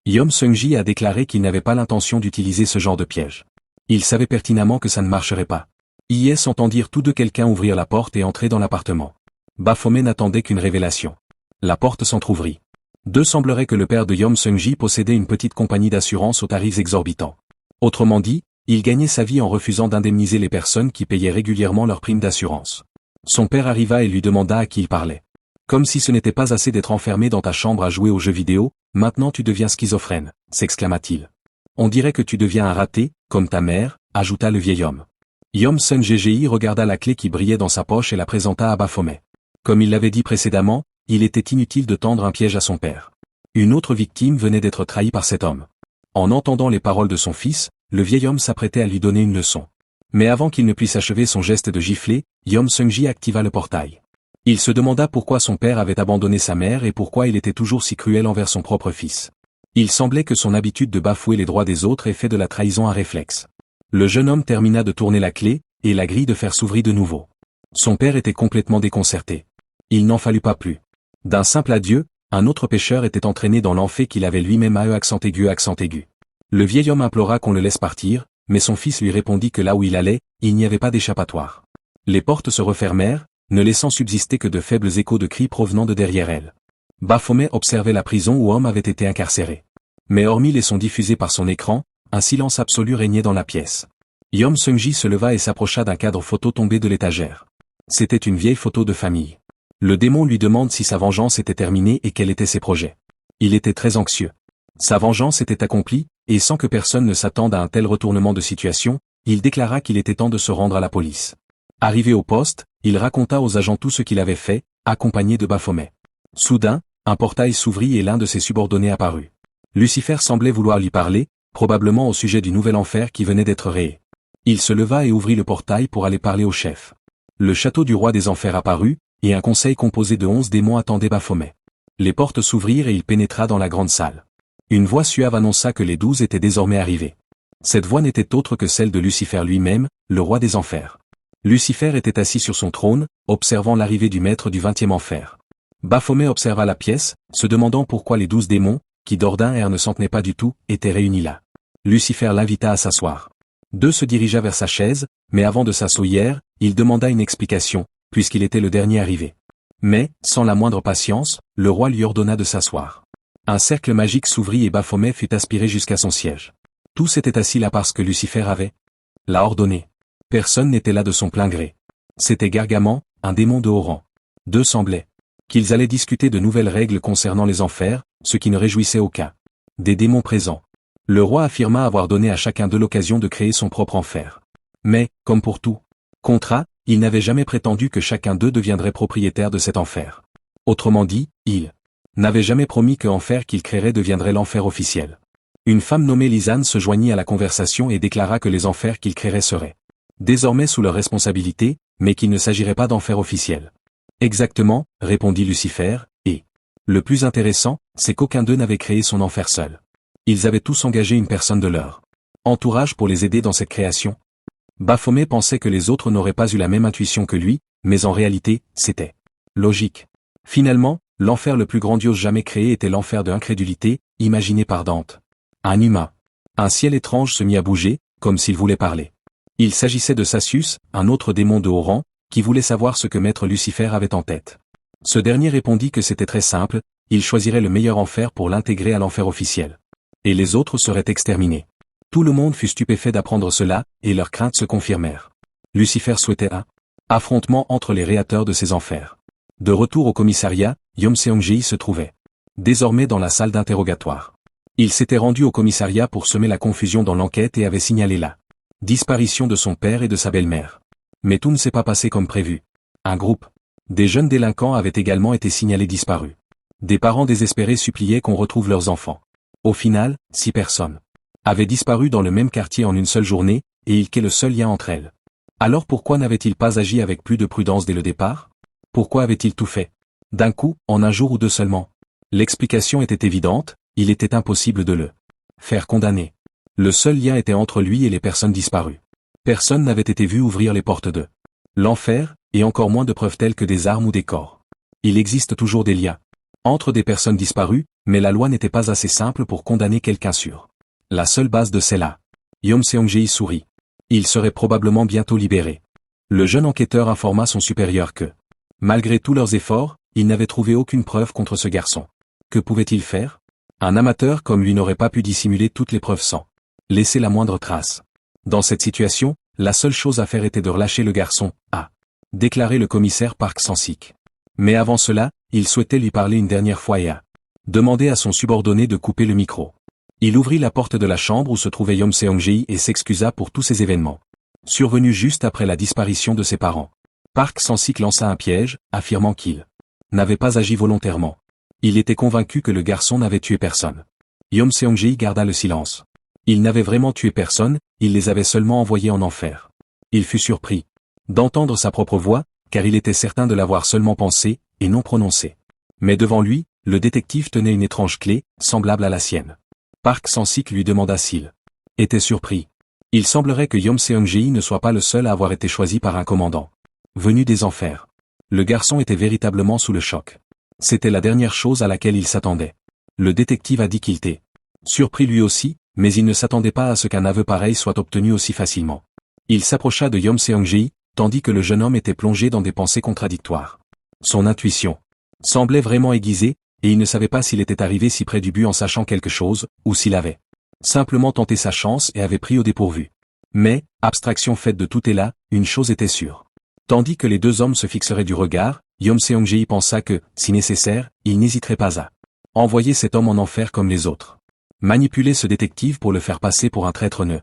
Yom Seung-ji a déclaré qu'il n'avait pas l'intention d'utiliser ce genre de piège. Il savait pertinemment que ça ne marcherait pas. Ils entendirent tous deux quelqu'un ouvrir la porte et entrer dans l'appartement. Baphomet n'attendait qu'une révélation. La porte s'entr'ouvrit. Deux semblerait que le père de Yom Seung-ji possédait une petite compagnie d'assurance aux tarifs exorbitants. Autrement dit, il gagnait sa vie en refusant d'indemniser les personnes qui payaient régulièrement leurs primes d'assurance. Son père arriva et lui demanda à qui il parlait. Comme si ce n'était pas assez d'être enfermé dans ta chambre à jouer aux jeux vidéo, maintenant tu deviens schizophrène, s'exclama-t-il. On dirait que tu deviens un raté, comme ta mère, ajouta le vieil homme. Yom Seung-ji regarda la clé qui brillait dans sa poche et la présenta à Baphomet. Comme il l'avait dit précédemment, il était inutile de tendre un piège à son père. Une autre victime venait d'être trahie par cet homme. En entendant les paroles de son fils, le vieil homme s'apprêtait à lui donner une leçon. Mais avant qu'il ne puisse achever son geste de gifler, Yom Seung-ji activa le portail. Il se demanda pourquoi son père avait abandonné sa mère et pourquoi il était toujours si cruel envers son propre fils. Il semblait que son habitude de bafouer les droits des autres ait fait de la trahison un réflexe. Le jeune homme termina de tourner la clé, et la grille de fer s'ouvrit de nouveau. Son père était complètement déconcerté. Il n'en fallut pas plus. D'un simple adieu, un autre pécheur était entraîné dans l'enfer qu'il avait lui-même accent aigu. Le vieil homme implora qu'on le laisse partir, mais son fils lui répondit que là où il allait, il n'y avait pas d'échappatoire. Les portes se refermèrent, ne laissant subsister que de faibles échos de cris provenant de derrière elle. Baphomet observait la prison où Homme avait été incarcéré. Mais hormis les sons diffusés par son écran, un silence absolu régnait dans la pièce. Yom Seung-ji se leva et s'approcha d'un cadre photo tombé de l'étagère. C'était une vieille photo de famille. Le démon lui demande si sa vengeance était terminée et quels étaient ses projets. Il était très anxieux. Sa vengeance était accomplie, et sans que personne ne s'attende à un tel retournement de situation, il déclara qu'il était temps de se rendre à la police. Arrivé au poste, il raconta aux agents tout ce qu'il avait fait, accompagné de Baphomet. Soudain, un portail s'ouvrit et l'un de ses subordonnés apparut. Lucifer semblait vouloir lui parler, probablement au sujet du nouvel enfer qui venait d'être créé. Il se leva et ouvrit le portail pour aller parler au chef. Le château du roi des enfers apparut, et un conseil composé de 11 démons attendait Baphomet. Les portes s'ouvrirent et il pénétra dans la grande salle. Une voix suave annonça que les 12 étaient désormais arrivés. Cette voix n'était autre que celle de Lucifer lui-même, le roi des enfers. Lucifer était assis sur son trône, observant l'arrivée du maître du 20e enfer. Baphomet observa la pièce, se demandant pourquoi les 12 démons, qui d'ordinaire ne s'en tenaient pas du tout, étaient réunis là. Lucifer l'invita à s'asseoir. Deux se dirigea vers sa chaise, mais avant de s'asseoir, il demanda une explication, puisqu'il était le dernier arrivé. Mais, sans la moindre patience, le roi lui ordonna de s'asseoir. Un cercle magique s'ouvrit et Baphomet fut aspiré jusqu'à son siège. Tous étaient assis là parce que Lucifer avait l'a ordonné. Personne n'était là de son plein gré. C'était Gargamel, un démon de haut rang. Deux semblaient qu'ils allaient discuter de nouvelles règles concernant les enfers, ce qui ne réjouissait aucun des démons présents. Le roi affirma avoir donné à chacun d'eux l'occasion de créer son propre enfer. Mais, comme pour tout contrat, il n'avait jamais prétendu que chacun d'eux deviendrait propriétaire de cet enfer. Autrement dit, il n'avait jamais promis que l'enfer qu'il créerait deviendrait l'enfer officiel. Une femme nommée Lisanne se joignit à la conversation et déclara que les enfers qu'il créerait seraient désormais sous leur responsabilité, mais qu'il ne s'agirait pas d'enfer officiel. Exactement, répondit Lucifer, et le plus intéressant, c'est qu'aucun d'eux n'avait créé son enfer seul. Ils avaient tous engagé une personne de leur entourage pour les aider dans cette création. Baphomet pensait que les autres n'auraient pas eu la même intuition que lui, mais en réalité, c'était logique. Finalement, l'enfer le plus grandiose jamais créé était l'enfer de l'incrédulité, imaginé par Dante. Un humain. Un ciel étrange se mit à bouger, comme s'il voulait parler. Il s'agissait de Sasius, un autre démon de haut rang, qui voulait savoir ce que maître Lucifer avait en tête. Ce dernier répondit que c'était très simple, il choisirait le meilleur enfer pour l'intégrer à l'enfer officiel. Et les autres seraient exterminés. Tout le monde fut stupéfait d'apprendre cela, et leurs craintes se confirmèrent. Lucifer souhaitait un affrontement entre les créateurs de ces enfers. De retour au commissariat, Yom Seong-ji se trouvait désormais dans la salle d'interrogatoire. Il s'était rendu au commissariat pour semer la confusion dans l'enquête et avait signalé la disparition de son père et de sa belle-mère. Mais tout ne s'est pas passé comme prévu. Un groupe des jeunes délinquants avait également été signalé disparu. Des parents désespérés suppliaient qu'on retrouve leurs enfants. Au final, 6 personnes avaient disparu dans le même quartier en une seule journée, et il qu'est le seul lien entre elles. Alors pourquoi n'avait-il pas agi avec plus de prudence dès le départ? Pourquoi avait-il tout fait d'un coup, en un jour ou deux seulement? L'explication était évidente, il était impossible de le faire condamner. Le seul lien était entre lui et les personnes disparues. Personne n'avait été vu ouvrir les portes de l'enfer, et encore moins de preuves telles que des armes ou des corps. Il existe toujours des liens entre des personnes disparues, mais la loi n'était pas assez simple pour condamner quelqu'un sur la seule base de celle-là. Yom Seong-ji sourit. Il serait probablement bientôt libéré. Le jeune enquêteur informa son supérieur que, malgré tous leurs efforts, il n'avait trouvé aucune preuve contre ce garçon. Que pouvait-il faire? Un amateur comme lui n'aurait pas pu dissimuler toutes les preuves sans laisser la moindre trace. Dans cette situation, la seule chose à faire était de relâcher le garçon, a déclaré le commissaire Park Sang-sik. Mais avant cela, il souhaitait lui parler une dernière fois et a demandé à son subordonné de couper le micro. Il ouvrit la porte de la chambre où se trouvait Yom Seong-ji et s'excusa pour tous ces événements survenus juste après la disparition de ses parents. Park Sang-sik lança un piège, affirmant qu'il n'avait pas agi volontairement. Il était convaincu que le garçon n'avait tué personne. Yom Seong-ji garda le silence. Il n'avait vraiment tué personne, il les avait seulement envoyés en enfer. Il fut surpris d'entendre sa propre voix, car il était certain de l'avoir seulement pensé, et non prononcé. Mais devant lui, le détective tenait une étrange clé, semblable à la sienne. Park Sang-sik lui demanda s'il était surpris. Il semblerait que Yom Seong-ji ne soit pas le seul à avoir été choisi par un commandant venu des enfers. Le garçon était véritablement sous le choc. C'était la dernière chose à laquelle il s'attendait. Le détective a dit qu'il était surpris lui aussi, mais il ne s'attendait pas à ce qu'un aveu pareil soit obtenu aussi facilement. Il s'approcha de Yom Seong-ji, tandis que le jeune homme était plongé dans des pensées contradictoires. Son intuition semblait vraiment aiguisée, et il ne savait pas s'il était arrivé si près du but en sachant quelque chose, ou s'il avait simplement tenté sa chance et avait pris au dépourvu. Mais, abstraction faite de tout est là, une chose était sûre. Tandis que les deux hommes se fixeraient du regard, Yom Seong-jae pensa que, si nécessaire, il n'hésiterait pas à envoyer cet homme en enfer comme les autres. Manipuler ce détective pour le faire passer pour un traître ne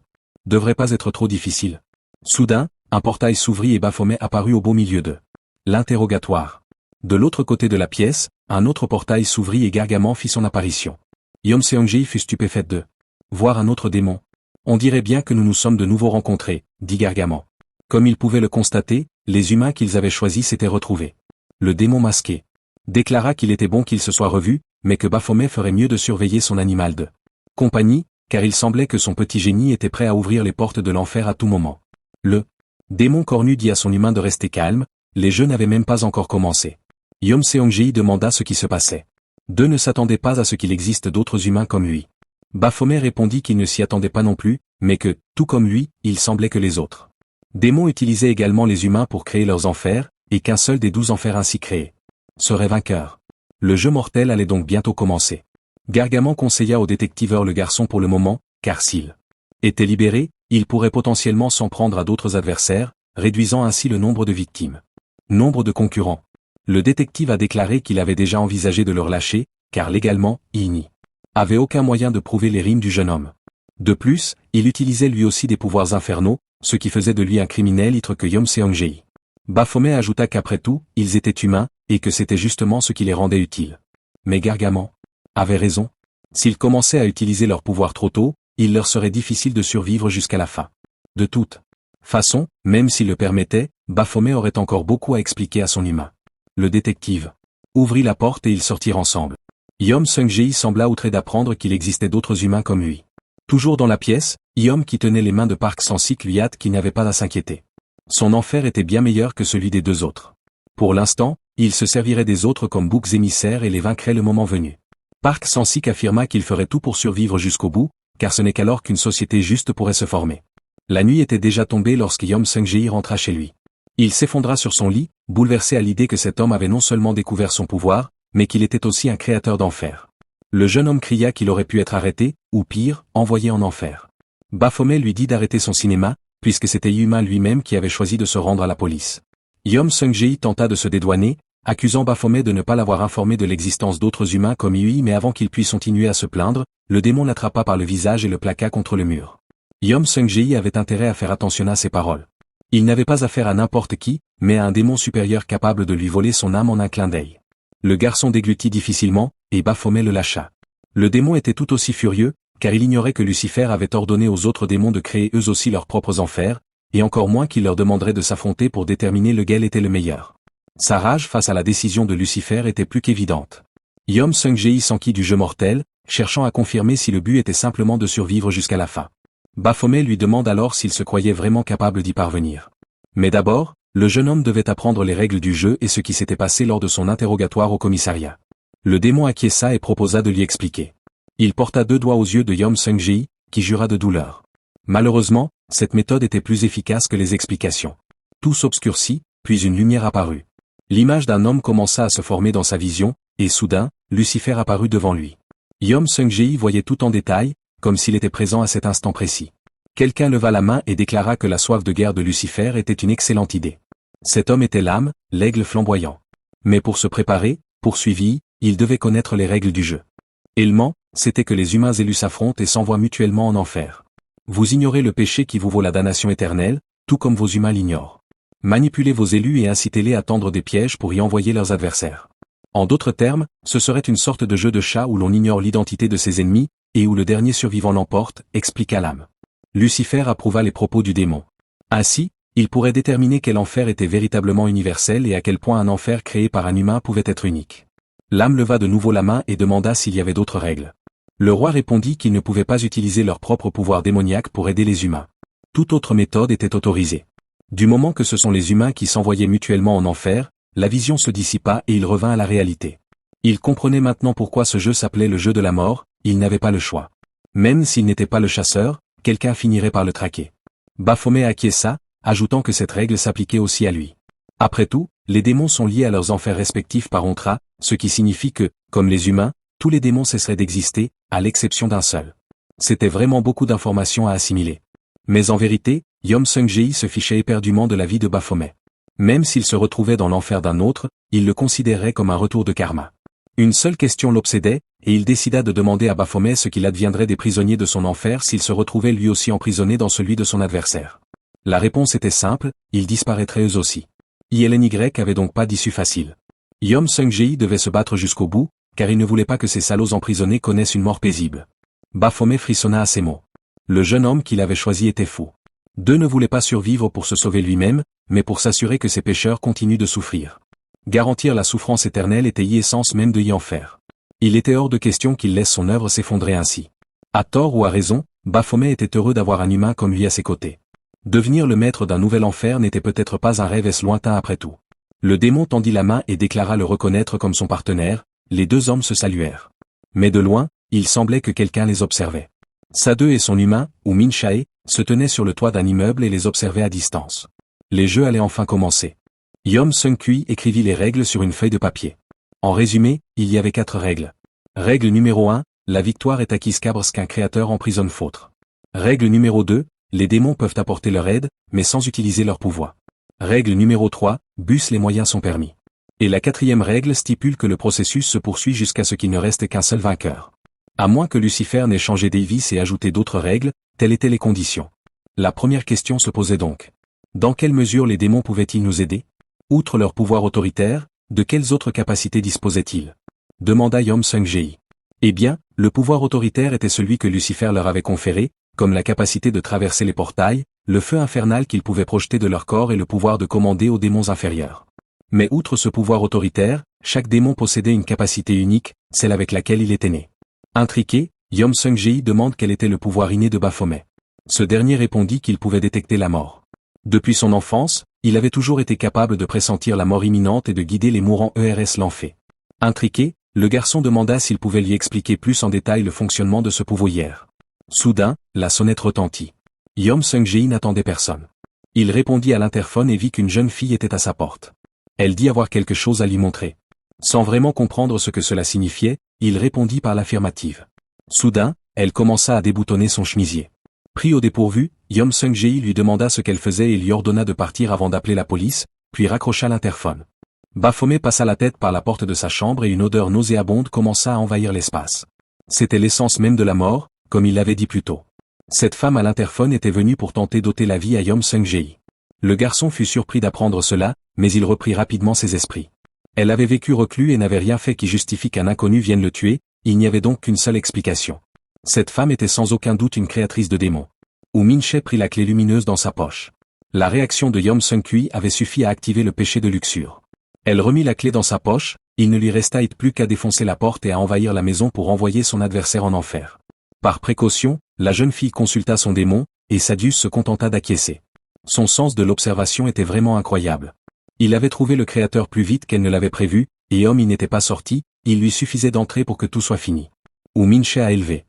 devrait pas être trop difficile. Soudain, un portail s'ouvrit et Baphomet apparut au beau milieu de l'interrogatoire. De l'autre côté de la pièce, un autre portail s'ouvrit et Gargamel fit son apparition. Yom Seong-jae fut stupéfaite de voir un autre démon. On dirait bien que nous nous sommes de nouveau rencontrés, dit Gargamel. Comme il pouvait le constater, les humains qu'ils avaient choisis s'étaient retrouvés. Le démon masqué déclara qu'il était bon qu'ils se soient revus, mais que Baphomet ferait mieux de surveiller son animal de compagnie, car il semblait que son petit génie était prêt à ouvrir les portes de l'enfer à tout moment. Le démon cornu dit à son humain de rester calme, les jeux n'avaient même pas encore commencé. Yom Seong-jae demanda ce qui se passait. Deux ne s'attendaient pas à ce qu'il existe d'autres humains comme lui. Baphomet répondit qu'il ne s'y attendait pas non plus, mais que, tout comme lui, il semblait que les autres démons utilisaient également les humains pour créer leurs enfers, et qu'un seul des 12 enfers ainsi créés serait vainqueur. Le jeu mortel allait donc bientôt commencer. Gargamel conseilla au détectiveur le garçon pour le moment, car s'il était libéré, il pourrait potentiellement s'en prendre à d'autres adversaires, réduisant ainsi le nombre de victimes. Nombre de concurrents. Le détective a déclaré qu'il avait déjà envisagé de le relâcher, car légalement, il n'y avait aucun moyen de prouver les rimes du jeune homme. De plus, il utilisait lui aussi des pouvoirs infernaux, ce qui faisait de lui un criminel autre que Yom Seong-jae. Baphomet ajouta qu'après tout, ils étaient humains, et que c'était justement ce qui les rendait utiles. Mais Gargamel avait raison. S'ils commençaient à utiliser leurs pouvoirs trop tôt, il leur serait difficile de survivre jusqu'à la fin. De toute façon, même s'il le permettait, Baphomet aurait encore beaucoup à expliquer à son humain. Le détective ouvrit la porte et ils sortirent ensemble. Yom Seong-jae sembla outré d'apprendre qu'il existait d'autres humains comme lui. Toujours dans la pièce, Yom qui tenait les mains de Park San-sik lui hâte qu'il n'avait pas à s'inquiéter. Son enfer était bien meilleur que celui des deux autres. Pour l'instant, il se servirait des autres comme boucs émissaires et les vaincrait le moment venu. Park San-sik affirma qu'il ferait tout pour survivre jusqu'au bout, car ce n'est qu'alors qu'une société juste pourrait se former. La nuit était déjà tombée lorsque Yom Seong-jae rentra chez lui. Il s'effondra sur son lit, bouleversé à l'idée que cet homme avait non seulement découvert son pouvoir, mais qu'il était aussi un créateur d'enfer. Le jeune homme cria qu'il aurait pu être arrêté, ou pire, envoyé en enfer. Baphomet lui dit d'arrêter son cinéma, puisque c'était Yuma lui-même qui avait choisi de se rendre à la police. Yom Seong-jae tenta de se dédouaner, accusant Baphomet de ne pas l'avoir informé de l'existence d'autres humains comme Yui, mais avant qu'il puisse continuer à se plaindre, le démon l'attrapa par le visage et le plaqua contre le mur. Yom Seong-jae avait intérêt à faire attention à ses paroles. Il n'avait pas affaire à n'importe qui, mais à un démon supérieur capable de lui voler son âme en un clin d'œil. Le garçon déglutit difficilement, et Baphomet le lâcha. Le démon était tout aussi furieux, car il ignorait que Lucifer avait ordonné aux autres démons de créer eux aussi leurs propres enfers, et encore moins qu'il leur demanderait de s'affronter pour déterminer lequel était le meilleur. Sa rage face à la décision de Lucifer était plus qu'évidente. Yom Seong-jae s'enquit du jeu mortel, cherchant à confirmer si le but était simplement de survivre jusqu'à la fin. Baphomet lui demande alors s'il se croyait vraiment capable d'y parvenir. Mais d'abord, le jeune homme devait apprendre les règles du jeu et ce qui s'était passé lors de son interrogatoire au commissariat. Le démon acquiesça et proposa de lui expliquer. Il porta 2 doigts aux yeux de Yom Seong-jae, qui jura de douleur. Malheureusement, cette méthode était plus efficace que les explications. Tout s'obscurcit, puis une lumière apparut. L'image d'un homme commença à se former dans sa vision, et soudain, Lucifer apparut devant lui. Yom Seong-jae voyait tout en détail, comme s'il était présent à cet instant précis. Quelqu'un leva la main et déclara que la soif de guerre de Lucifer était une excellente idée. Cet homme était l'âme, l'aigle flamboyant. Mais pour se préparer, poursuivit, il devait connaître les règles du jeu. Élément, c'était que les humains élus s'affrontent et s'envoient mutuellement en enfer. Vous ignorez le péché qui vous vaut la damnation éternelle, tout comme vos humains l'ignorent. Manipulez vos élus et incitez-les à tendre des pièges pour y envoyer leurs adversaires. En d'autres termes, ce serait une sorte de jeu de chat où l'on ignore l'identité de ses ennemis, et où le dernier survivant l'emporte, expliqua l'âme. Lucifer approuva les propos du démon. Ainsi, il pourrait déterminer quel enfer était véritablement universel et à quel point un enfer créé par un humain pouvait être unique. L'âme leva de nouveau la main et demanda s'il y avait d'autres règles. Le roi répondit qu'ils ne pouvaient pas utiliser leur propre pouvoir démoniaque pour aider les humains. Toute autre méthode était autorisée. Du moment que ce sont les humains qui s'envoyaient mutuellement en enfer, la vision se dissipa et il revint à la réalité. Il comprenait maintenant pourquoi ce jeu s'appelait le jeu de la mort, il n'avait pas le choix. Même s'il n'était pas le chasseur, quelqu'un finirait par le traquer. Baphomet acquiesça, ajoutant que cette règle s'appliquait aussi à lui. Après tout, les démons sont liés à leurs enfers respectifs par ontra, ce qui signifie que, comme les humains, tous les démons cesseraient d'exister, à l'exception d'un seul. C'était vraiment beaucoup d'informations à assimiler. Mais en vérité, Yom Sung-jae se fichait éperdument de la vie de Baphomet. Même s'il se retrouvait dans l'enfer d'un autre, il le considérait comme un retour de karma. Une seule question l'obsédait, et il décida de demander à Baphomet ce qu'il adviendrait des prisonniers de son enfer s'il se retrouvait lui aussi emprisonné dans celui de son adversaire. La réponse était simple, ils disparaîtraient eux aussi. ILNY avait donc pas d'issue facile. Yom Sung-jae devait se battre jusqu'au bout, car il ne voulait pas que ces salauds emprisonnés connaissent une mort paisible. Baphomet frissonna à ces mots. Le jeune homme qu'il avait choisi était fou. Ne voulait pas survivre pour se sauver lui-même, mais pour s'assurer que ses pécheurs continuent de souffrir. Garantir la souffrance éternelle était l'essence même de l'enfer. Il était hors de question qu'il laisse son œuvre s'effondrer ainsi. À tort ou à raison, Baphomet était heureux d'avoir un humain comme lui à ses côtés. Devenir le maître d'un nouvel enfer n'était peut-être pas un rêve lointain après tout. Le démon tendit la main et déclara le reconnaître comme son partenaire, les deux hommes se saluèrent. Mais de loin, il semblait que quelqu'un les observait. Sade et son humain, ou Min-chae, se tenaient sur le toit d'un immeuble et les observaient à distance. Les jeux allaient enfin commencer. Yom Sung-kui écrivit les règles sur une feuille de papier. En résumé, il y avait 4 règles. Règle numéro 1, la victoire est acquise qu'un créateur emprisonne fautre. Règle numéro 2, les démons peuvent apporter leur aide, mais sans utiliser leur pouvoir. Règle numéro 3, les moyens sont permis. Et la 4e règle stipule que le processus se poursuit jusqu'à ce qu'il ne reste qu'un seul vainqueur. À moins que Lucifer n'ait changé Davis et ajouté d'autres règles, telles étaient les conditions. La première question se posait donc. Dans quelle mesure les démons pouvaient-ils nous aider? Outre leur pouvoir autoritaire, de quelles autres capacités disposaient-ils? Demanda Yom Sung-jae. Eh bien, le pouvoir autoritaire était celui que Lucifer leur avait conféré, comme la capacité de traverser les portails, le feu infernal qu'ils pouvaient projeter de leur corps et le pouvoir de commander aux démons inférieurs. Mais outre ce pouvoir autoritaire, chaque démon possédait une capacité unique, celle avec laquelle il était né. Intriqué, Yom Sung-jae demande quel était le pouvoir inné de Baphomet. Ce dernier répondit qu'il pouvait détecter la mort. Depuis son enfance, il avait toujours été capable de pressentir la mort imminente et de guider les mourants l'enfer. Intriqué, le garçon demanda s'il pouvait lui expliquer plus en détail le fonctionnement de ce pouvoir. Soudain, la sonnette retentit. Yom Sung-jae n'attendait personne. Il répondit à l'interphone et vit qu'une jeune fille était à sa porte. Elle dit avoir quelque chose à lui montrer. Sans vraiment comprendre ce que cela signifiait, il répondit par l'affirmative. Soudain, elle commença à déboutonner son chemisier. Pris au dépourvu, Yom Sung-jae lui demanda ce qu'elle faisait et lui ordonna de partir avant d'appeler la police, puis raccrocha l'interphone. Baphomet passa la tête par la porte de sa chambre et une odeur nauséabonde commença à envahir l'espace. C'était l'essence même de la mort, comme il l'avait dit plus tôt. Cette femme à l'interphone était venue pour tenter d'ôter la vie à Yom Sung-jae. Le garçon fut surpris d'apprendre cela, mais il reprit rapidement ses esprits. Elle avait vécu reclus et n'avait rien fait qui justifie qu'un inconnu vienne le tuer, il n'y avait donc qu'une seule explication. Cette femme était sans aucun doute une créatrice de démons. Ou Min-chae prit la clé lumineuse dans sa poche. La réaction de Yom Sung-kui avait suffi à activer le péché de luxure. Elle remit la clé dans sa poche, il ne lui resta plus qu'à défoncer la porte et à envahir la maison pour envoyer son adversaire en enfer. Par précaution, la jeune fille consulta son démon, et Sadius se contenta d'acquiescer. Son sens de l'observation était vraiment incroyable. Il avait trouvé le créateur plus vite qu'elle ne l'avait prévu, et il n'était pas sorti, il lui suffisait d'entrer pour que tout soit fini. Ou Min-chae a élevé.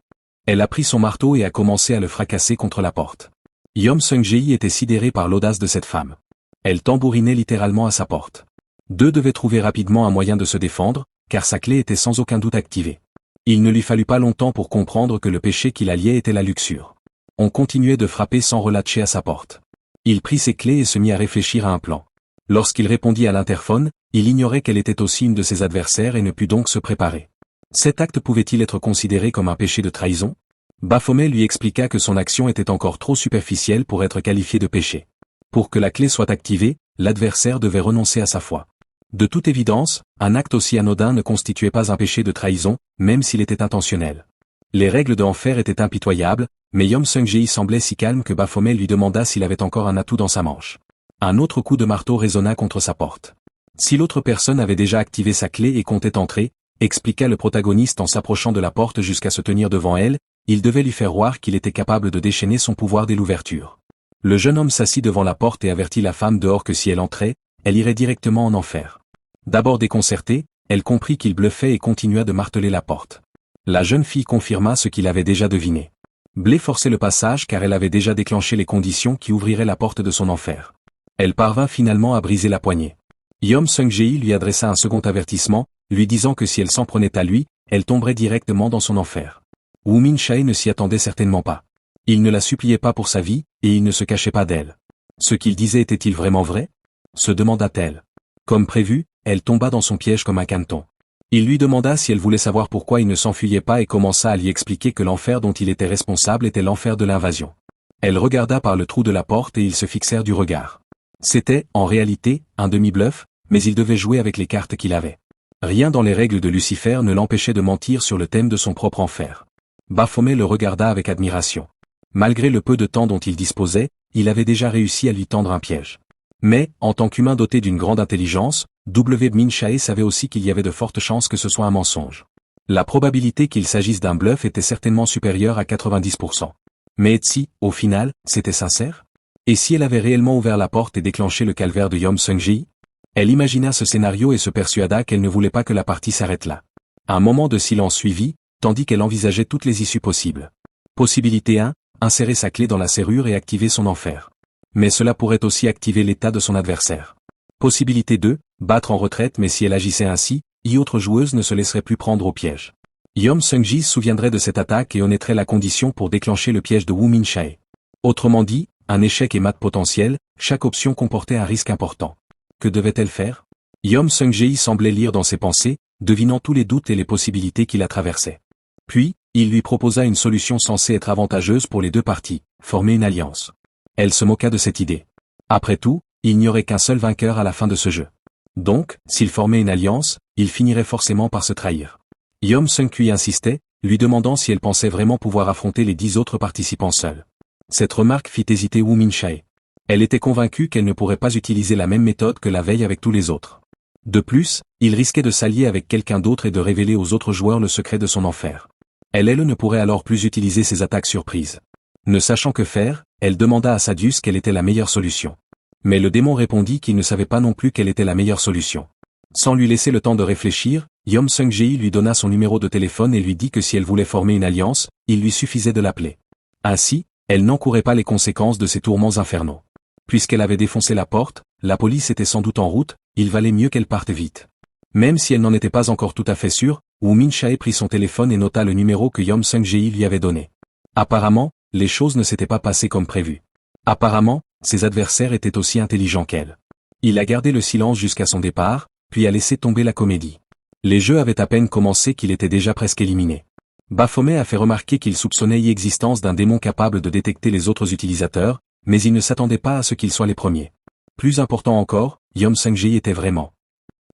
Elle a pris son marteau et a commencé à le fracasser contre la porte. Yom Sung-jae était sidéré par l'audace de cette femme. Elle tambourinait littéralement à sa porte. Devait trouver rapidement un moyen de se défendre, car sa clé était sans aucun doute activée. Il ne lui fallut pas longtemps pour comprendre que le péché qui la liait était la luxure. On continuait de frapper sans relâcher à sa porte. Il prit ses clés et se mit à réfléchir à un plan. Lorsqu'il répondit à l'interphone, il ignorait qu'elle était aussi une de ses adversaires et ne put donc se préparer. Cet acte pouvait-il être considéré comme un péché de trahison? Baphomet lui expliqua que son action était encore trop superficielle pour être qualifiée de péché. Pour que la clé soit activée, l'adversaire devait renoncer à sa foi. De toute évidence, un acte aussi anodin ne constituait pas un péché de trahison, même s'il était intentionnel. Les règles de l'enfer étaient impitoyables, mais Yom Sung-jae semblait si calme que Baphomet lui demanda s'il avait encore un atout dans sa manche. Un autre coup de marteau résonna contre sa porte. Si l'autre personne avait déjà activé sa clé et comptait entrer, expliqua le protagoniste en s'approchant de la porte jusqu'à se tenir devant elle, il devait lui faire voir qu'il était capable de déchaîner son pouvoir dès l'ouverture. Le jeune homme s'assit devant la porte et avertit la femme dehors que si elle entrait, elle irait directement en enfer. D'abord déconcertée, elle comprit qu'il bluffait et continua de marteler la porte. La jeune fille confirma ce qu'il avait déjà deviné. Blé forçait le passage car elle avait déjà déclenché les conditions qui ouvriraient la porte de son enfer. Elle parvint finalement à briser la poignée. Yom Sung-jae lui adressa un second avertissement, lui disant que si elle s'en prenait à lui, elle tomberait directement dans son enfer. Wu Min-chae ne s'y attendait certainement pas. Il ne la suppliait pas pour sa vie, et il ne se cachait pas d'elle. Ce qu'il disait était-il vraiment vrai? Se demanda-t-elle. Comme prévu, elle tomba dans son piège comme un caneton. Il lui demanda si elle voulait savoir pourquoi il ne s'enfuyait pas et commença à lui expliquer que l'enfer dont il était responsable était l'enfer de l'invasion. Elle regarda par le trou de la porte et ils se fixèrent du regard. C'était, en réalité, un demi-bluff, mais il devait jouer avec les cartes qu'il avait. Rien dans les règles de Lucifer ne l'empêchait de mentir sur le thème de son propre enfer. Baphomet le regarda avec admiration. Malgré le peu de temps dont il disposait, il avait déjà réussi à lui tendre un piège. Mais, en tant qu'humain doté d'une grande intelligence, W. Minchae savait aussi qu'il y avait de fortes chances que ce soit un mensonge. La probabilité qu'il s'agisse d'un bluff était certainement supérieure à 90%. Mais si, au final, c'était sincère? Et si elle avait réellement ouvert la porte et déclenché le calvaire de Yom Sung-ji? Elle imagina ce scénario et se persuada qu'elle ne voulait pas que la partie s'arrête là. Un moment de silence suivit, tandis qu'elle envisageait toutes les issues possibles. Possibilité 1, insérer sa clé dans la serrure et activer son enfer. Mais cela pourrait aussi activer l'état de son adversaire. Possibilité 2, battre en retraite, mais si elle agissait ainsi, autre joueuse ne se laisserait plus prendre au piège. Yom Sung-ji se souviendrait de cette attaque et connaîtrait la condition pour déclencher le piège de Woo Min-chae. Autrement dit, un échec et mat potentiel, chaque option comportait un risque important. Que devait-elle faire? Yom Sung-ji semblait lire dans ses pensées, devinant tous les doutes et les possibilités qui la traversaient. Puis, il lui proposa une solution censée être avantageuse pour les deux parties, former une alliance. Elle se moqua de cette idée. Après tout, il n'y aurait qu'un seul vainqueur à la fin de ce jeu. Donc, s'il formait une alliance, il finirait forcément par se trahir. Yom Sung-kui insistait, lui demandant si elle pensait vraiment pouvoir affronter les 10 autres participants seuls. Cette remarque fit hésiter Woo Min-chae. Elle était convaincue qu'elle ne pourrait pas utiliser la même méthode que la veille avec tous les autres. De plus, il risquait de s'allier avec quelqu'un d'autre et de révéler aux autres joueurs le secret de son enfer. Elle ne pourrait alors plus utiliser ses attaques surprises. Ne sachant que faire, elle demanda à Sadius quelle était la meilleure solution. Mais le démon répondit qu'il ne savait pas non plus quelle était la meilleure solution. Sans lui laisser le temps de réfléchir, Yom Sung-ji lui donna son numéro de téléphone et lui dit que si elle voulait former une alliance, il lui suffisait de l'appeler. Ainsi, elle n'encourait pas les conséquences de ses tourments infernaux. Puisqu'elle avait défoncé la porte, la police était sans doute en route, il valait mieux qu'elle parte vite. Même si elle n'en était pas encore tout à fait sûre, Woo Min-chae prit son téléphone et nota le numéro que Yom Sung-ji lui avait donné. Apparemment, les choses ne s'étaient pas passées comme prévu. Apparemment, ses adversaires étaient aussi intelligents qu'elle. Il a gardé le silence jusqu'à son départ, puis a laissé tomber la comédie. Les jeux avaient à peine commencé qu'il était déjà presque éliminé. Baphomet a fait remarquer qu'il soupçonnait l'existence d'un démon capable de détecter les autres utilisateurs, mais il ne s'attendait pas à ce qu'ils soient les premiers. Plus important encore, Yom Sung-ji était vraiment.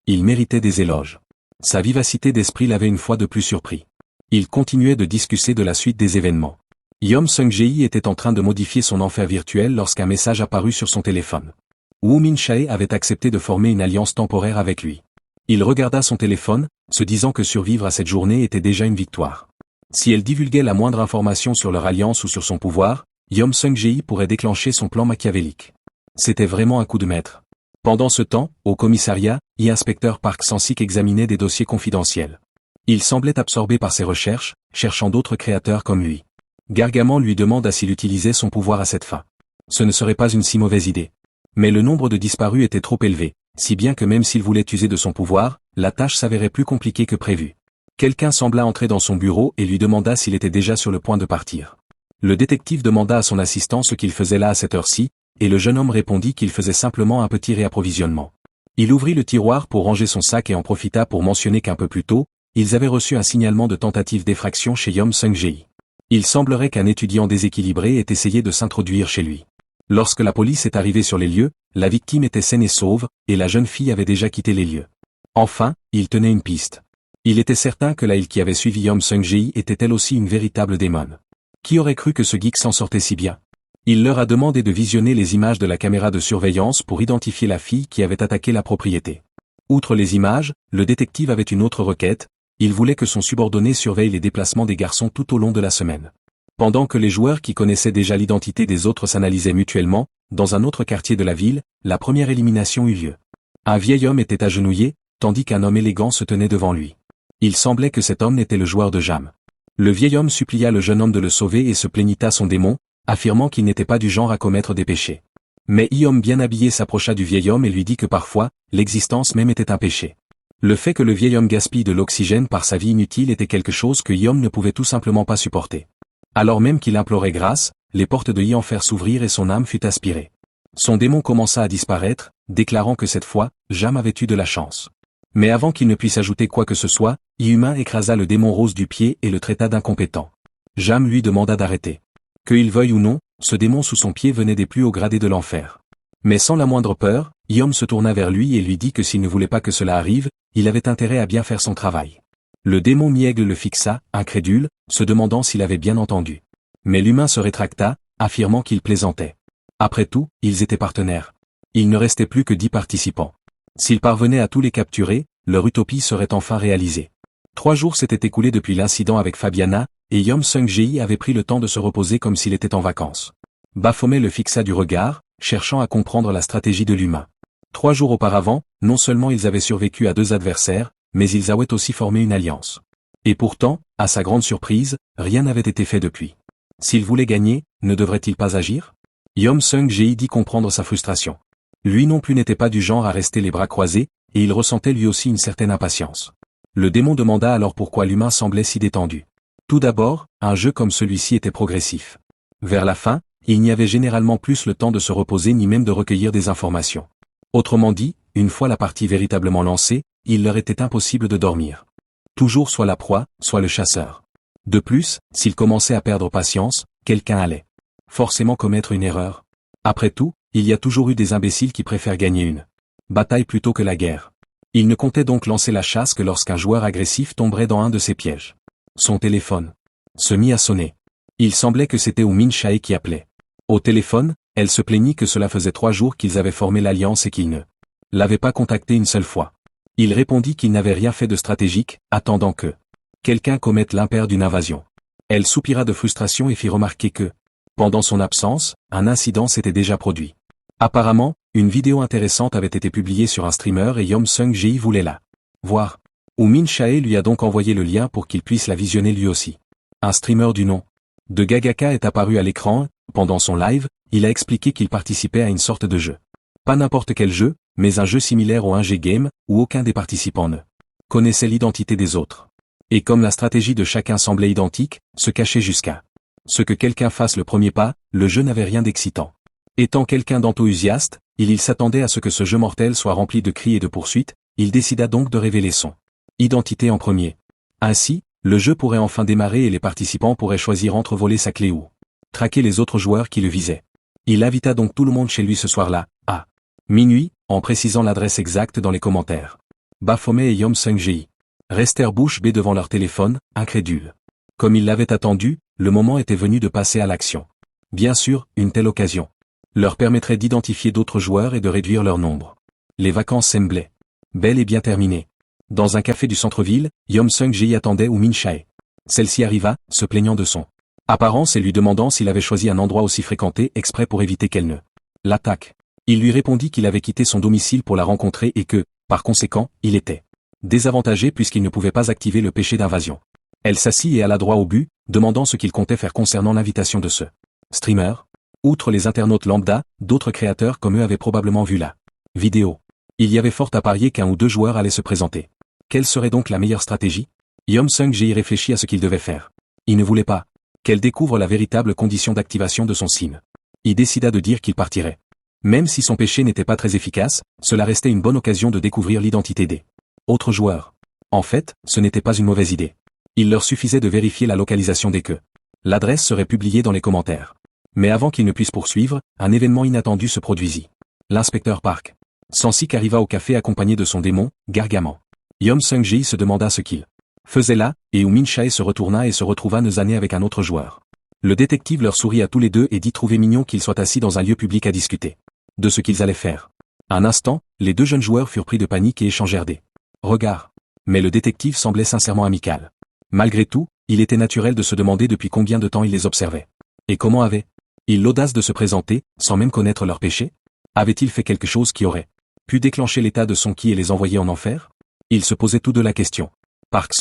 Il méritait des éloges. Sa vivacité d'esprit l'avait une fois de plus surpris. Il continuait de discuter de la suite des événements. Yom Sung-ji était en train de modifier son enfer virtuel lorsqu'un message apparut sur son téléphone. Woo Min-chae avait accepté de former une alliance temporaire avec lui. Il regarda son téléphone, se disant que survivre à cette journée était déjà une victoire. Si elle divulguait la moindre information sur leur alliance ou sur son pouvoir, Yom Sung-ji pourrait déclencher son plan machiavélique. C'était vraiment un coup de maître. Pendant ce temps, au commissariat, inspecteur Park Sang-sik examinait des dossiers confidentiels. Il semblait absorbé par ses recherches, cherchant d'autres créateurs comme lui. Gargamel lui demanda s'il utilisait son pouvoir à cette fin. Ce ne serait pas une si mauvaise idée. Mais le nombre de disparus était trop élevé, si bien que même s'il voulait user de son pouvoir, la tâche s'avérait plus compliquée que prévu. Quelqu'un sembla entrer dans son bureau et lui demanda s'il était déjà sur le point de partir. Le détective demanda à son assistant ce qu'il faisait là à cette heure-ci, et le jeune homme répondit qu'il faisait simplement un petit réapprovisionnement. Il ouvrit le tiroir pour ranger son sac et en profita pour mentionner qu'un peu plus tôt, ils avaient reçu un signalement de tentative d'effraction chez Yom Sung-ji. Il semblerait qu'un étudiant déséquilibré ait essayé de s'introduire chez lui. Lorsque la police est arrivée sur les lieux, la victime était saine et sauve, et la jeune fille avait déjà quitté les lieux. Enfin, il tenait une piste. Il était certain que la île qui avait suivi Yom Sung-ji était elle aussi une véritable démone. Qui aurait cru que ce geek s'en sortait si bien? Il leur a demandé de visionner les images de la caméra de surveillance pour identifier la fille qui avait attaqué la propriété. Outre les images, le détective avait une autre requête, il voulait que son subordonné surveille les déplacements des garçons tout au long de la semaine. Pendant que les joueurs qui connaissaient déjà l'identité des autres s'analysaient mutuellement, dans un autre quartier de la ville, la première élimination eut lieu. Un vieil homme était agenouillé, tandis qu'un homme élégant se tenait devant lui. Il semblait que cet homme était le joueur de Jam. Le vieil homme supplia le jeune homme de le sauver et se plaignit à son démon, affirmant qu'il n'était pas du genre à commettre des péchés. Mais homme bien habillé s'approcha du vieil homme et lui dit que parfois, l'existence même était un péché. Le fait que le vieil homme gaspille de l'oxygène par sa vie inutile était quelque chose que homme ne pouvait tout simplement pas supporter. Alors même qu'il implorait grâce, les portes de l'enfer s'ouvrirent et son âme fut aspirée. Son démon commença à disparaître, déclarant que cette fois, Jam avait eu de la chance. Mais avant qu'il ne puisse ajouter quoi que ce soit, Humain écrasa le démon rose du pied et le traita d'incompétent. Jam lui demanda d'arrêter. Qu'il veuille ou non, ce démon sous son pied venait des plus hauts gradés de l'enfer. Mais sans la moindre peur, Yom se tourna vers lui et lui dit que s'il ne voulait pas que cela arrive, il avait intérêt à bien faire son travail. Le démon mi-aigle le fixa, incrédule, se demandant s'il avait bien entendu. Mais l'humain se rétracta, affirmant qu'il plaisantait. Après tout, ils étaient partenaires. Il ne restait plus que 10 participants. S'ils parvenaient à tous les capturer, leur utopie serait enfin réalisée. 3 jours s'étaient écoulés depuis l'incident avec Fabiana, et Yom Sung-jae avait pris le temps de se reposer comme s'il était en vacances. Baphomet le fixa du regard, cherchant à comprendre la stratégie de l'humain. 3 jours auparavant, non seulement ils avaient survécu à 2 adversaires, mais ils avaient aussi formé une alliance. Et pourtant, à sa grande surprise, rien n'avait été fait depuis. S'il voulait gagner, ne devrait-il pas agir? Yom Sung-jae dit comprendre sa frustration. Lui non plus n'était pas du genre à rester les bras croisés, et il ressentait lui aussi une certaine impatience. Le démon demanda alors pourquoi l'humain semblait si détendu. Tout d'abord, un jeu comme celui-ci était progressif. Vers la fin, il n'y avait généralement plus le temps de se reposer ni même de recueillir des informations. Autrement dit, une fois la partie véritablement lancée, il leur était impossible de dormir. Toujours soit la proie, soit le chasseur. De plus, s'il commençait à perdre patience, quelqu'un allait forcément commettre une erreur. Après tout, il y a toujours eu des imbéciles qui préfèrent gagner une bataille plutôt que la guerre. Il ne comptait donc lancer la chasse que lorsqu'un joueur agressif tomberait dans un de ses pièges. Son téléphone se mit à sonner. Il semblait que c'était Min Chae qui appelait. Au téléphone, elle se plaignit que cela faisait 3 jours qu'ils avaient formé l'alliance et qu'il ne l'avait pas contacté une seule fois. Il répondit qu'il n'avait rien fait de stratégique, attendant que quelqu'un commette l'impair d'une invasion. Elle soupira de frustration et fit remarquer que, pendant son absence, un incident s'était déjà produit. Apparemment, une vidéo intéressante avait été publiée sur un streamer et Yom Sung-jae voulait la voir. Min Chae lui a donc envoyé le lien pour qu'il puisse la visionner lui aussi. Un streamer du nom de Gagaka est apparu à l'écran. Pendant son live, il a expliqué qu'il participait à une sorte de jeu. Pas n'importe quel jeu, mais un jeu similaire au 1G Game, où aucun des participants ne connaissait l'identité des autres. Et comme la stratégie de chacun semblait identique, se cachait jusqu'à ce que quelqu'un fasse le premier pas, le jeu n'avait rien d'excitant. Étant quelqu'un d'enthousiaste, il s'attendait à ce que ce jeu mortel soit rempli de cris et de poursuites, il décida donc de révéler son identité en premier. Ainsi, le jeu pourrait enfin démarrer et les participants pourraient choisir entre voler sa clé ou traquer les autres joueurs qui le visaient. Il invita donc tout le monde chez lui ce soir-là, à minuit, en précisant l'adresse exacte dans les commentaires. Baphomet et Yom Sung-jae restèrent bouche bée devant leur téléphone, incrédules. Comme ils l'avaient attendu, le moment était venu de passer à l'action. Bien sûr, une telle occasion leur permettrait d'identifier d'autres joueurs et de réduire leur nombre. Les vacances semblaient bel et bien terminées. Dans un café du centre-ville, Yom Sung-jae attendait Min Chae. Celle-ci arriva, se plaignant de son apparence et lui demandant s'il avait choisi un endroit aussi fréquenté exprès pour éviter qu'elle ne l'attaque. Il lui répondit qu'il avait quitté son domicile pour la rencontrer et que, par conséquent, il était désavantagé puisqu'il ne pouvait pas activer le péché d'invasion. Elle s'assit et alla droit au but, demandant ce qu'il comptait faire concernant l'invitation de ce streamer. Outre les internautes lambda, d'autres créateurs comme eux avaient probablement vu la vidéo. Il y avait fort à parier qu'un ou deux joueurs allaient se présenter. Quelle serait donc la meilleure stratégie? Yom Sung-jae réfléchit à ce qu'il devait faire. Il ne voulait pas qu'elle découvre la véritable condition d'activation de son sim. Il décida de dire qu'il partirait. Même si son péché n'était pas très efficace, cela restait une bonne occasion de découvrir l'identité des autres joueurs. En fait, ce n'était pas une mauvaise idée. Il leur suffisait de vérifier la localisation dès que l'adresse serait publiée dans les commentaires. Mais avant qu'il ne puisse poursuivre, un événement inattendu se produisit. L'inspecteur Park Sansik arriva au café accompagné de son démon, Gargamel. Yom Sung-jae se demanda ce qu'il faisait là, et Min Chae se retourna et se retrouva nez à nez avec un autre joueur. Le détective leur sourit à tous les deux et dit trouver mignon qu'ils soient assis dans un lieu public à discuter de ce qu'ils allaient faire. Un instant, les deux jeunes joueurs furent pris de panique et échangèrent des regards. Mais le détective semblait sincèrement amical. Malgré tout, il était naturel de se demander depuis combien de temps il les observait. Et comment avait-il l'audace de se présenter, sans même connaître leur péché? Avait-il fait quelque chose qui aurait pu déclencher l'état de son ki et les envoyer en enfer? Ils se posaient tous deux la question. Park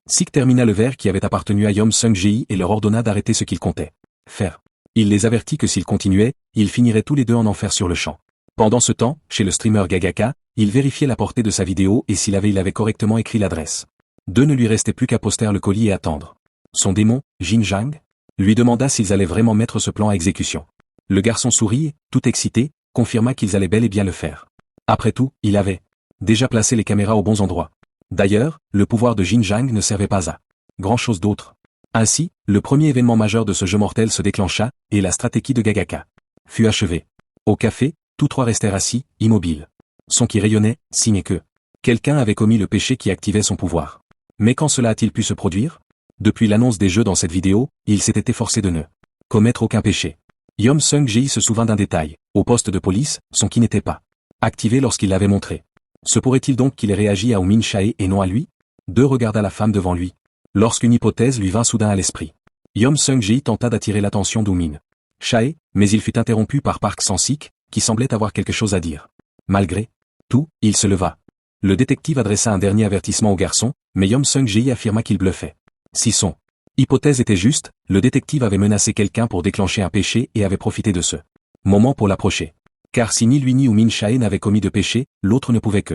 Sik termina le verre qui avait appartenu à Yom Sung-jae et leur ordonna d'arrêter ce qu'ils comptaient faire. Il les avertit que s'ils continuaient, ils finiraient tous les deux en enfer sur le champ. Pendant ce temps, chez le streamer Gagaka, il vérifiait la portée de sa vidéo et s'il avait correctement écrit l'adresse. Deux ne lui restait plus qu'à poster le colis et attendre. Son démon, Jin Jang, lui demanda s'ils allaient vraiment mettre ce plan à exécution. Le garçon sourit, tout excité, confirma qu'ils allaient bel et bien le faire. Après tout, il avait déjà placé les caméras aux bons endroits. D'ailleurs, le pouvoir de Jin Jiang ne servait pas à grand-chose d'autre. Ainsi, le premier événement majeur de ce jeu mortel se déclencha, et la stratégie de Gagaka fut achevée. Au café, tous trois restèrent assis, immobiles. Son qui rayonnait, signait que quelqu'un avait commis le péché qui activait son pouvoir. Mais quand cela a-t-il pu se produire? Depuis l'annonce des jeux dans cette vidéo, il s'était efforcé de ne commettre aucun péché. Yom Sung-ji se souvint d'un détail. Au poste de police, son qui n'était pas activé lorsqu'il l'avait montré. Se pourrait-il donc qu'il ait réagi à Min Chae et non à lui? Deux regarda la femme devant lui. Lorsqu'une hypothèse lui vint soudain à l'esprit. Yom Sung-ji tenta d'attirer l'attention d'Min Chae, mais il fut interrompu par Park Sang-sik, qui semblait avoir quelque chose à dire. Malgré tout, il se leva. Le détective adressa un dernier avertissement au garçon, mais Yom Sung-ji affirma qu'il bluffait. Si son hypothèse était juste, le détective avait menacé quelqu'un pour déclencher un péché et avait profité de ce moment pour l'approcher. Car si ni lui ni Min Chae n'avait commis de péché, l'autre ne pouvait que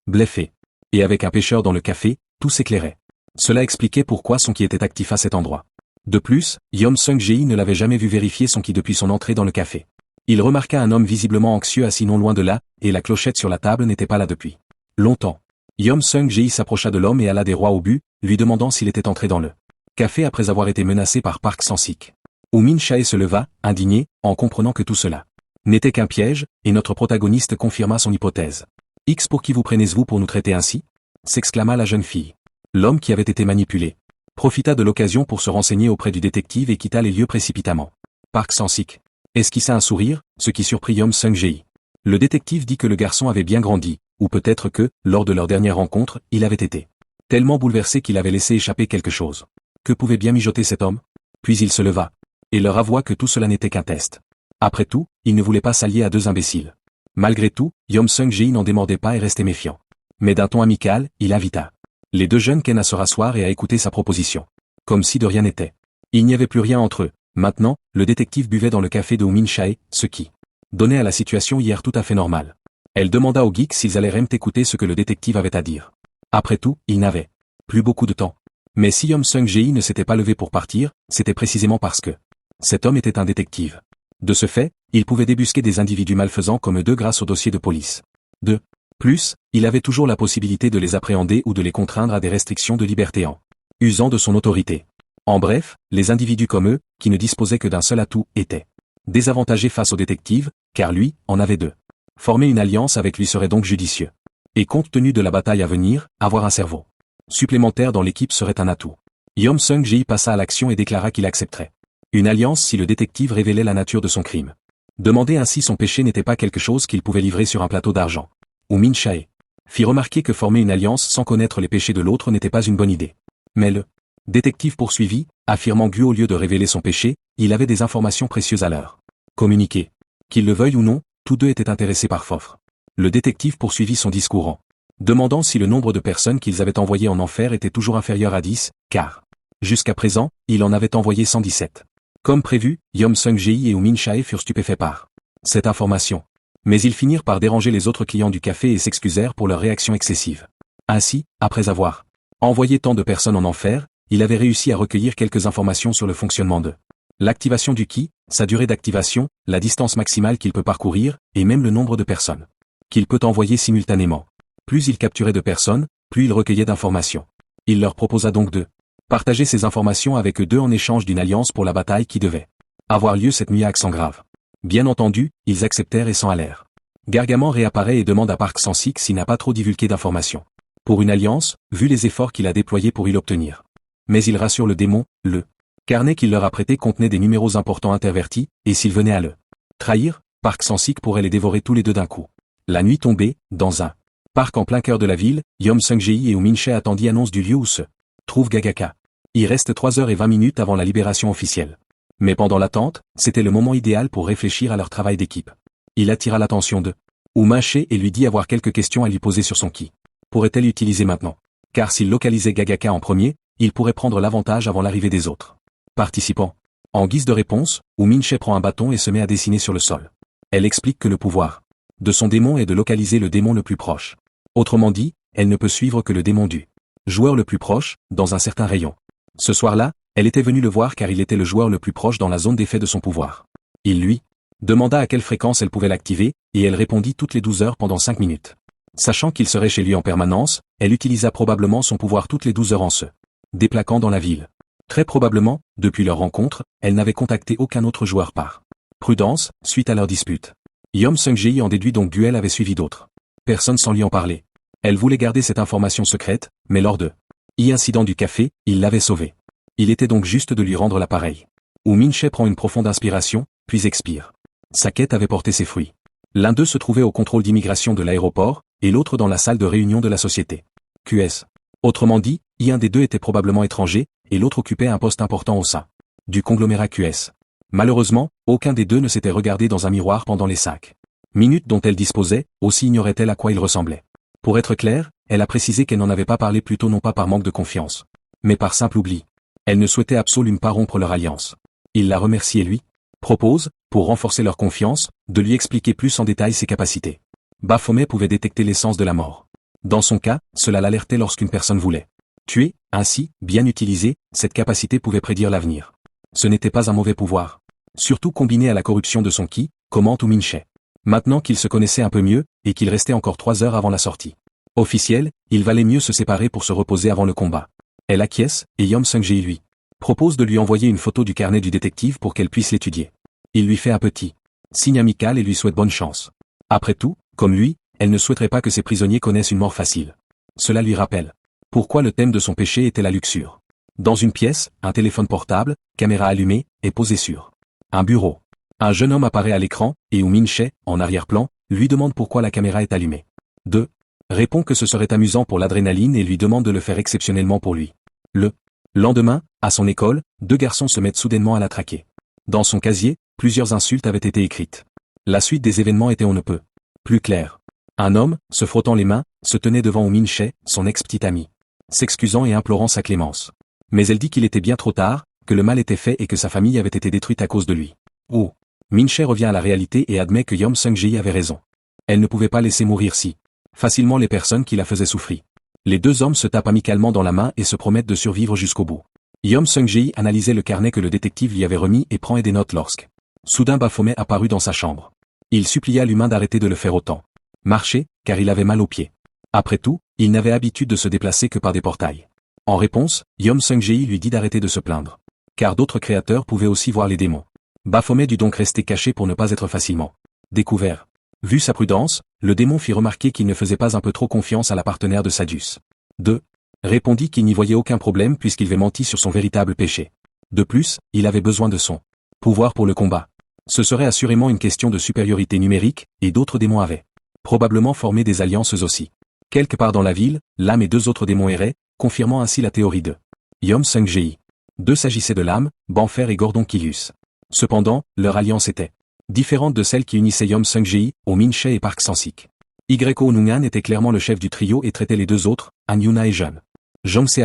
bluffer. Et avec un pêcheur dans le café, tout s'éclairait. Cela expliquait pourquoi son qui était actif à cet endroit. De plus, Yom Sung-ji ne l'avait jamais vu vérifier son qui depuis son entrée dans le café. Il remarqua un homme visiblement anxieux assis non loin de là, et la clochette sur la table n'était pas là depuis longtemps. Yom Sung-ji s'approcha de l'homme et alla des rois au but, lui demandant s'il était entré dans le café après avoir été menacé par Park Sang-sik. Min Chae se leva, indigné, en comprenant que tout cela n'était qu'un piège, et notre protagoniste confirma son hypothèse. X pour qui vous prenez-vous pour nous traiter ainsi? S'exclama la jeune fille. L'homme qui avait été manipulé profita de l'occasion pour se renseigner auprès du détective et quitta les lieux précipitamment. Park Sang-sik esquissa un sourire, ce qui surprit Yom Sung-ji. Le détective dit que le garçon avait bien grandi, ou peut-être que, lors de leur dernière rencontre, il avait été tellement bouleversé qu'il avait laissé échapper quelque chose. Que pouvait bien mijoter cet homme? Puis il se leva, et leur avoua que tout cela n'était qu'un test. Après tout, il ne voulait pas s'allier à deux imbéciles. Malgré tout, Yom Sung-ji n'en démordait pas et restait méfiant. Mais d'un ton amical, il invita les deux jeunes Ken à se rasseoir et à écouter sa proposition. Comme si de rien n'était. Il n'y avait plus rien entre eux. Maintenant, le détective buvait dans le café de Min Chae, ce qui donnait à la situation hier tout à fait normale. Elle demanda aux geeks s'ils allaient écouter ce que le détective avait à dire. Après tout, il n'avait plus beaucoup de temps. Mais si Yom Sung-ji ne s'était pas levé pour partir, c'était précisément parce que cet homme était un détective. De ce fait, il pouvait débusquer des individus malfaisants comme eux grâce au dossier de police. De plus, il avait toujours la possibilité de les appréhender ou de les contraindre à des restrictions de liberté en usant de son autorité. En bref, les individus comme eux, qui ne disposaient que d'un seul atout, étaient désavantagés face au détective, car lui, en avait deux. Former une alliance avec lui serait donc judicieux. Et compte tenu de la bataille à venir, avoir un cerveau supplémentaire dans l'équipe serait un atout. Yom Sung-ji passa à l'action et déclara qu'il accepterait une alliance si le détective révélait la nature de son crime. Demander ainsi son péché n'était pas quelque chose qu'il pouvait livrer sur un plateau d'argent. Min Chae fit remarquer que former une alliance sans connaître les péchés de l'autre n'était pas une bonne idée. Mais le détective poursuivit, affirmant qu'au lieu de révéler son péché, il avait des informations précieuses à leur communiquer. Qu'il le veuille ou non, tous deux étaient intéressés par Fofre. Le détective poursuivit son discours en demandant si le nombre de personnes qu'ils avaient envoyées en enfer était toujours inférieur à 10, car jusqu'à présent, il en avait envoyé 117. Comme prévu, Yom Sung-ji et Min Chae furent stupéfaits par cette information. Mais ils finirent par déranger les autres clients du café et s'excusèrent pour leur réaction excessive. Ainsi, après avoir envoyé tant de personnes en enfer, il avait réussi à recueillir quelques informations sur le fonctionnement de l'activation du ki, sa durée d'activation, la distance maximale qu'il peut parcourir, et même le nombre de personnes qu'il peut envoyer simultanément. Plus il capturait de personnes, plus il recueillait d'informations. Il leur proposa donc de partager ces informations avec eux deux en échange d'une alliance pour la bataille qui devait avoir lieu cette nuit à Accent-Grave. Bien entendu, ils acceptèrent et s'en allèrent. Gargamel réapparaît et demande à Park Sang-sik s'il n'a pas trop divulgué d'informations. Pour une alliance, vu les efforts qu'il a déployés pour y l'obtenir. Mais il rassure le démon, le carnet qu'il leur a prêté contenait des numéros importants intervertis, et s'il venait à le trahir, Park Sang-sik pourrait les dévorer tous les deux d'un coup. La nuit tombée, dans un parc en plein cœur de la ville, Yom Sung-ji et Min Chae attendit annonce du lieu où se trouve Gagaka. Il reste 3h20 avant la libération officielle. Mais pendant l'attente, c'était le moment idéal pour réfléchir à leur travail d'équipe. Il attira l'attention de Min Chae et lui dit avoir quelques questions à lui poser sur son ki. Pourrait-elle l'utiliser maintenant? Car s'il localisait Gagaka en premier, il pourrait prendre l'avantage avant l'arrivée des autres participants. En guise de réponse, Min Chae prend un bâton et se met à dessiner sur le sol. Elle explique que le pouvoir de son démon est de localiser le démon le plus proche. Autrement dit, elle ne peut suivre que le démon du joueur le plus proche, dans un certain rayon. Ce soir-là, Elle était venue le voir car il était le joueur le plus proche dans la zone d'effet de son pouvoir. Il lui demanda à quelle fréquence elle pouvait l'activer, et elle répondit toutes les 12 heures pendant 5 minutes. Sachant qu'il serait chez lui en permanence, elle utilisa probablement son pouvoir toutes les 12 heures en se déplaquant dans la ville. Très probablement, depuis leur rencontre, elle n'avait contacté aucun autre joueur par prudence, suite à leur dispute. Yom Sung-jae en déduit donc qu'elle avait suivi d'autres personnes sans lui en parler. Elle voulait garder cette information secrète, mais lors de l'incident du café, il l'avait sauvée. Il était donc juste de lui rendre l'appareil. Woo Min-chae prend une profonde inspiration, puis expire. Sa quête avait porté ses fruits. L'un d'eux se trouvait au contrôle d'immigration de l'aéroport, et l'autre dans la salle de réunion de la société. QS. Autrement dit, un des deux était probablement étranger, et l'autre occupait un poste important au sein du conglomérat QS. Malheureusement, aucun des deux ne s'était regardé dans un miroir pendant les 5 minutes dont elle disposait, aussi ignorait-elle à quoi il ressemblait. Pour être claire, elle a précisé qu'elle n'en avait pas parlé plus tôt non pas par manque de confiance, mais par simple oubli. Elle ne souhaitait absolument pas rompre leur alliance. Il la remercie et lui propose, pour renforcer leur confiance, de lui expliquer plus en détail ses capacités. Baphomet pouvait détecter l'essence de la mort. Dans son cas, cela l'alertait lorsqu'une personne voulait tuer, ainsi, bien utilisée, cette capacité pouvait prédire l'avenir. Ce n'était pas un mauvais pouvoir. Surtout combiné à la corruption de son ki, commente Woo Min-chae. Maintenant qu'ils se connaissaient un peu mieux, et qu'il restait encore 3 heures avant la sortie officielle, il valait mieux se séparer pour se reposer avant le combat. Elle acquiesce, et Yom Sung-jae lui propose de lui envoyer une photo du carnet du détective pour qu'elle puisse l'étudier. Il lui fait un petit signe amical et lui souhaite bonne chance. Après tout, comme lui, elle ne souhaiterait pas que ses prisonniers connaissent une mort facile. Cela lui rappelle pourquoi le thème de son péché était la luxure. Dans une pièce, un téléphone portable, caméra allumée, est posé sur un bureau. Un jeune homme apparaît à l'écran, et Woo Min-chae, en arrière-plan, lui demande pourquoi la caméra est allumée. 2. Répond que ce serait amusant pour l'adrénaline et lui demande de le faire exceptionnellement pour lui. Le lendemain, à son école, 2 garçons se mettent soudainement à la traquer. Dans son casier, plusieurs insultes avaient été écrites. La suite des événements était on ne peut plus claire. Un homme, se frottant les mains, se tenait devant Woo Min-chae, son ex-petite amie, s'excusant et implorant sa clémence. Mais elle dit qu'il était bien trop tard, que le mal était fait et que sa famille avait été détruite à cause de lui. Woo Min-chae revient à la réalité et admet que Yom Sung-jae avait raison. Elle ne pouvait pas laisser mourir si facilement les personnes qui la faisaient souffrir. Les 2 hommes se tapent amicalement dans la main et se promettent de survivre jusqu'au bout. Yom Sung-jae analysait le carnet que le détective lui avait remis et prend des notes lorsque soudain Baphomet apparut dans sa chambre. Il supplia l'humain d'arrêter de le faire autant marcher, car il avait mal aux pieds. Après tout, il n'avait habitude de se déplacer que par des portails. En réponse, Yom Sung-jae lui dit d'arrêter de se plaindre. Car d'autres créateurs pouvaient aussi voir les démons. Baphomet dut donc rester caché pour ne pas être facilement découvert. Vu sa prudence, le démon fit remarquer qu'il ne faisait pas un peu trop confiance à la partenaire de Sadius. 2. Répondit qu'il n'y voyait aucun problème puisqu'il avait menti sur son véritable péché. De plus, il avait besoin de son pouvoir pour le combat. Ce serait assurément une question de supériorité numérique, et d'autres démons avaient probablement formé des alliances aussi. Quelque part dans la ville, l'âme et 2 autres démons erraient, confirmant ainsi la théorie de Yom Sung-jae. 2 s'agissait de l'âme, Banfer et Gordon Kilius. Cependant, leur alliance était différente de celle qui unissait Yom Sung-jae, Woo Min-chae et Park Sang-sik. Yeo Nungan était clairement le chef du trio et traitait les 2 autres, Han Yuna et Jong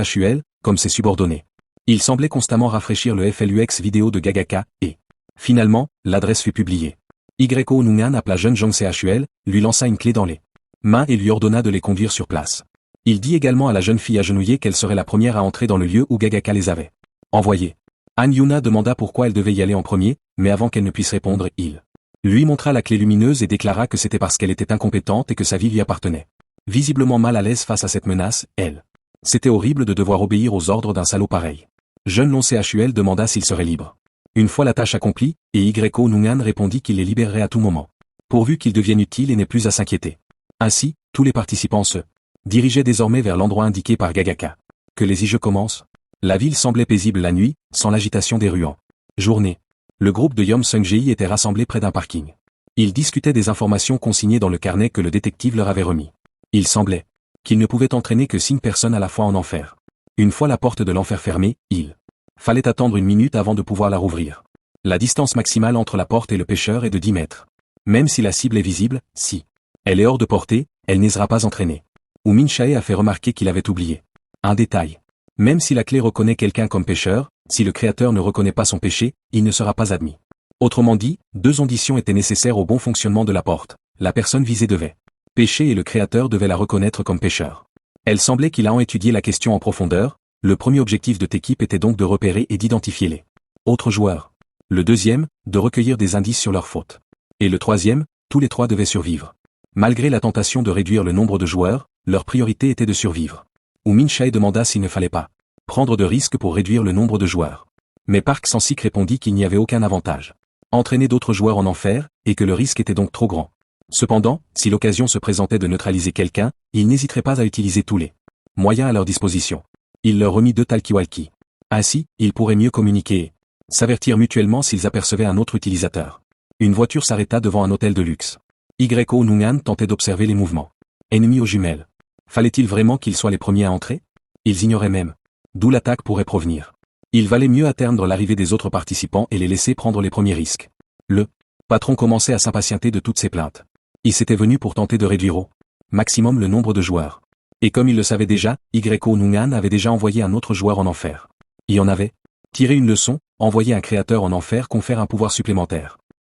Chul, comme ses subordonnés. Il semblait constamment rafraîchir le FLUX vidéo de Gagaka, et finalement, l'adresse fut publiée. Yeo Nungan appela Jong Chul, lui lança une clé dans les mains et lui ordonna de les conduire sur place. Il dit également à la jeune fille agenouillée qu'elle serait la première à entrer dans le lieu où Gagaka les avait envoyés. Han Yuna demanda pourquoi elle devait y aller en premier, mais avant qu'elle ne puisse répondre, il lui montra la clé lumineuse et déclara que c'était parce qu'elle était incompétente et que sa vie lui appartenait. Visiblement mal à l'aise face à cette menace, elle. C'était horrible de devoir obéir aux ordres d'un salaud pareil. Jeune Chul demanda s'il serait libre. Une fois la tâche accomplie, et Yeo Nungan répondit qu'il les libérerait à tout moment. Pourvu qu'ils deviennent utiles et n'aient plus à s'inquiéter. Ainsi, tous les participants se dirigeaient désormais vers l'endroit indiqué par Gagaka. Que les jeux commencent. La ville semblait paisible la nuit, sans l'agitation des rues en journée. Le groupe de Yom Sung-jae était rassemblé près d'un parking. Ils discutaient des informations consignées dans le carnet que le détective leur avait remis. Il semblait qu'ils ne pouvaient entraîner que 5 personnes à la fois en enfer. Une fois la porte de l'enfer fermée, il fallait attendre 1 minute avant de pouvoir la rouvrir. La distance maximale entre la porte et le pêcheur est de 10 mètres. Même si la cible est visible, si elle est hors de portée, elle n'osera pas entraîner. Woo Min-chae a fait remarquer qu'il avait oublié un détail. Même si la clé reconnaît quelqu'un comme pécheur, si le créateur ne reconnaît pas son péché, il ne sera pas admis. Autrement dit, 2 conditions étaient nécessaires au bon fonctionnement de la porte. La personne visée devait pécher et le créateur devait la reconnaître comme pécheur. Elle semblait qu'il a étudié la question en profondeur, Le premier objectif de T'équipe était donc de repérer et d'identifier les autres joueurs. Le deuxième, de recueillir des indices sur leurs fautes. Et le troisième, tous les trois devaient survivre. Malgré la tentation de réduire le nombre de joueurs, leur priorité était de survivre. Ou Min Chae demanda s'il ne fallait pas prendre de risques pour réduire le nombre de joueurs. Mais Park Sang-sik répondit qu'il n'y avait aucun avantage. Entraîner d'autres joueurs en enfer, et que le risque était donc trop grand. Cependant, si l'occasion se présentait de neutraliser quelqu'un, ils n'hésiteraient pas à utiliser tous les moyens à leur disposition. Il leur remit 2 talkie-walkie. Ainsi, ils pourraient mieux communiquer et s'avertir mutuellement s'ils apercevaient un autre utilisateur. Une voiture s'arrêta devant un hôtel de luxe. YO Nungan tentait d'observer les mouvements ennemis aux jumelles. Fallait-il vraiment qu'ils soient les premiers à entrer? Ils ignoraient même d'où l'attaque pourrait provenir. Il valait mieux attendre l'arrivée des autres participants et les laisser prendre les premiers risques. Le patron commençait à s'impatienter de toutes ces plaintes. Il s'était venu pour tenter de réduire au maximum le nombre de joueurs. Et comme il le savait déjà, YO Nungan avait déjà envoyé un autre joueur en enfer. Il en avait tiré une leçon, envoyer un créateur en enfer confère un pouvoir supplémentaire.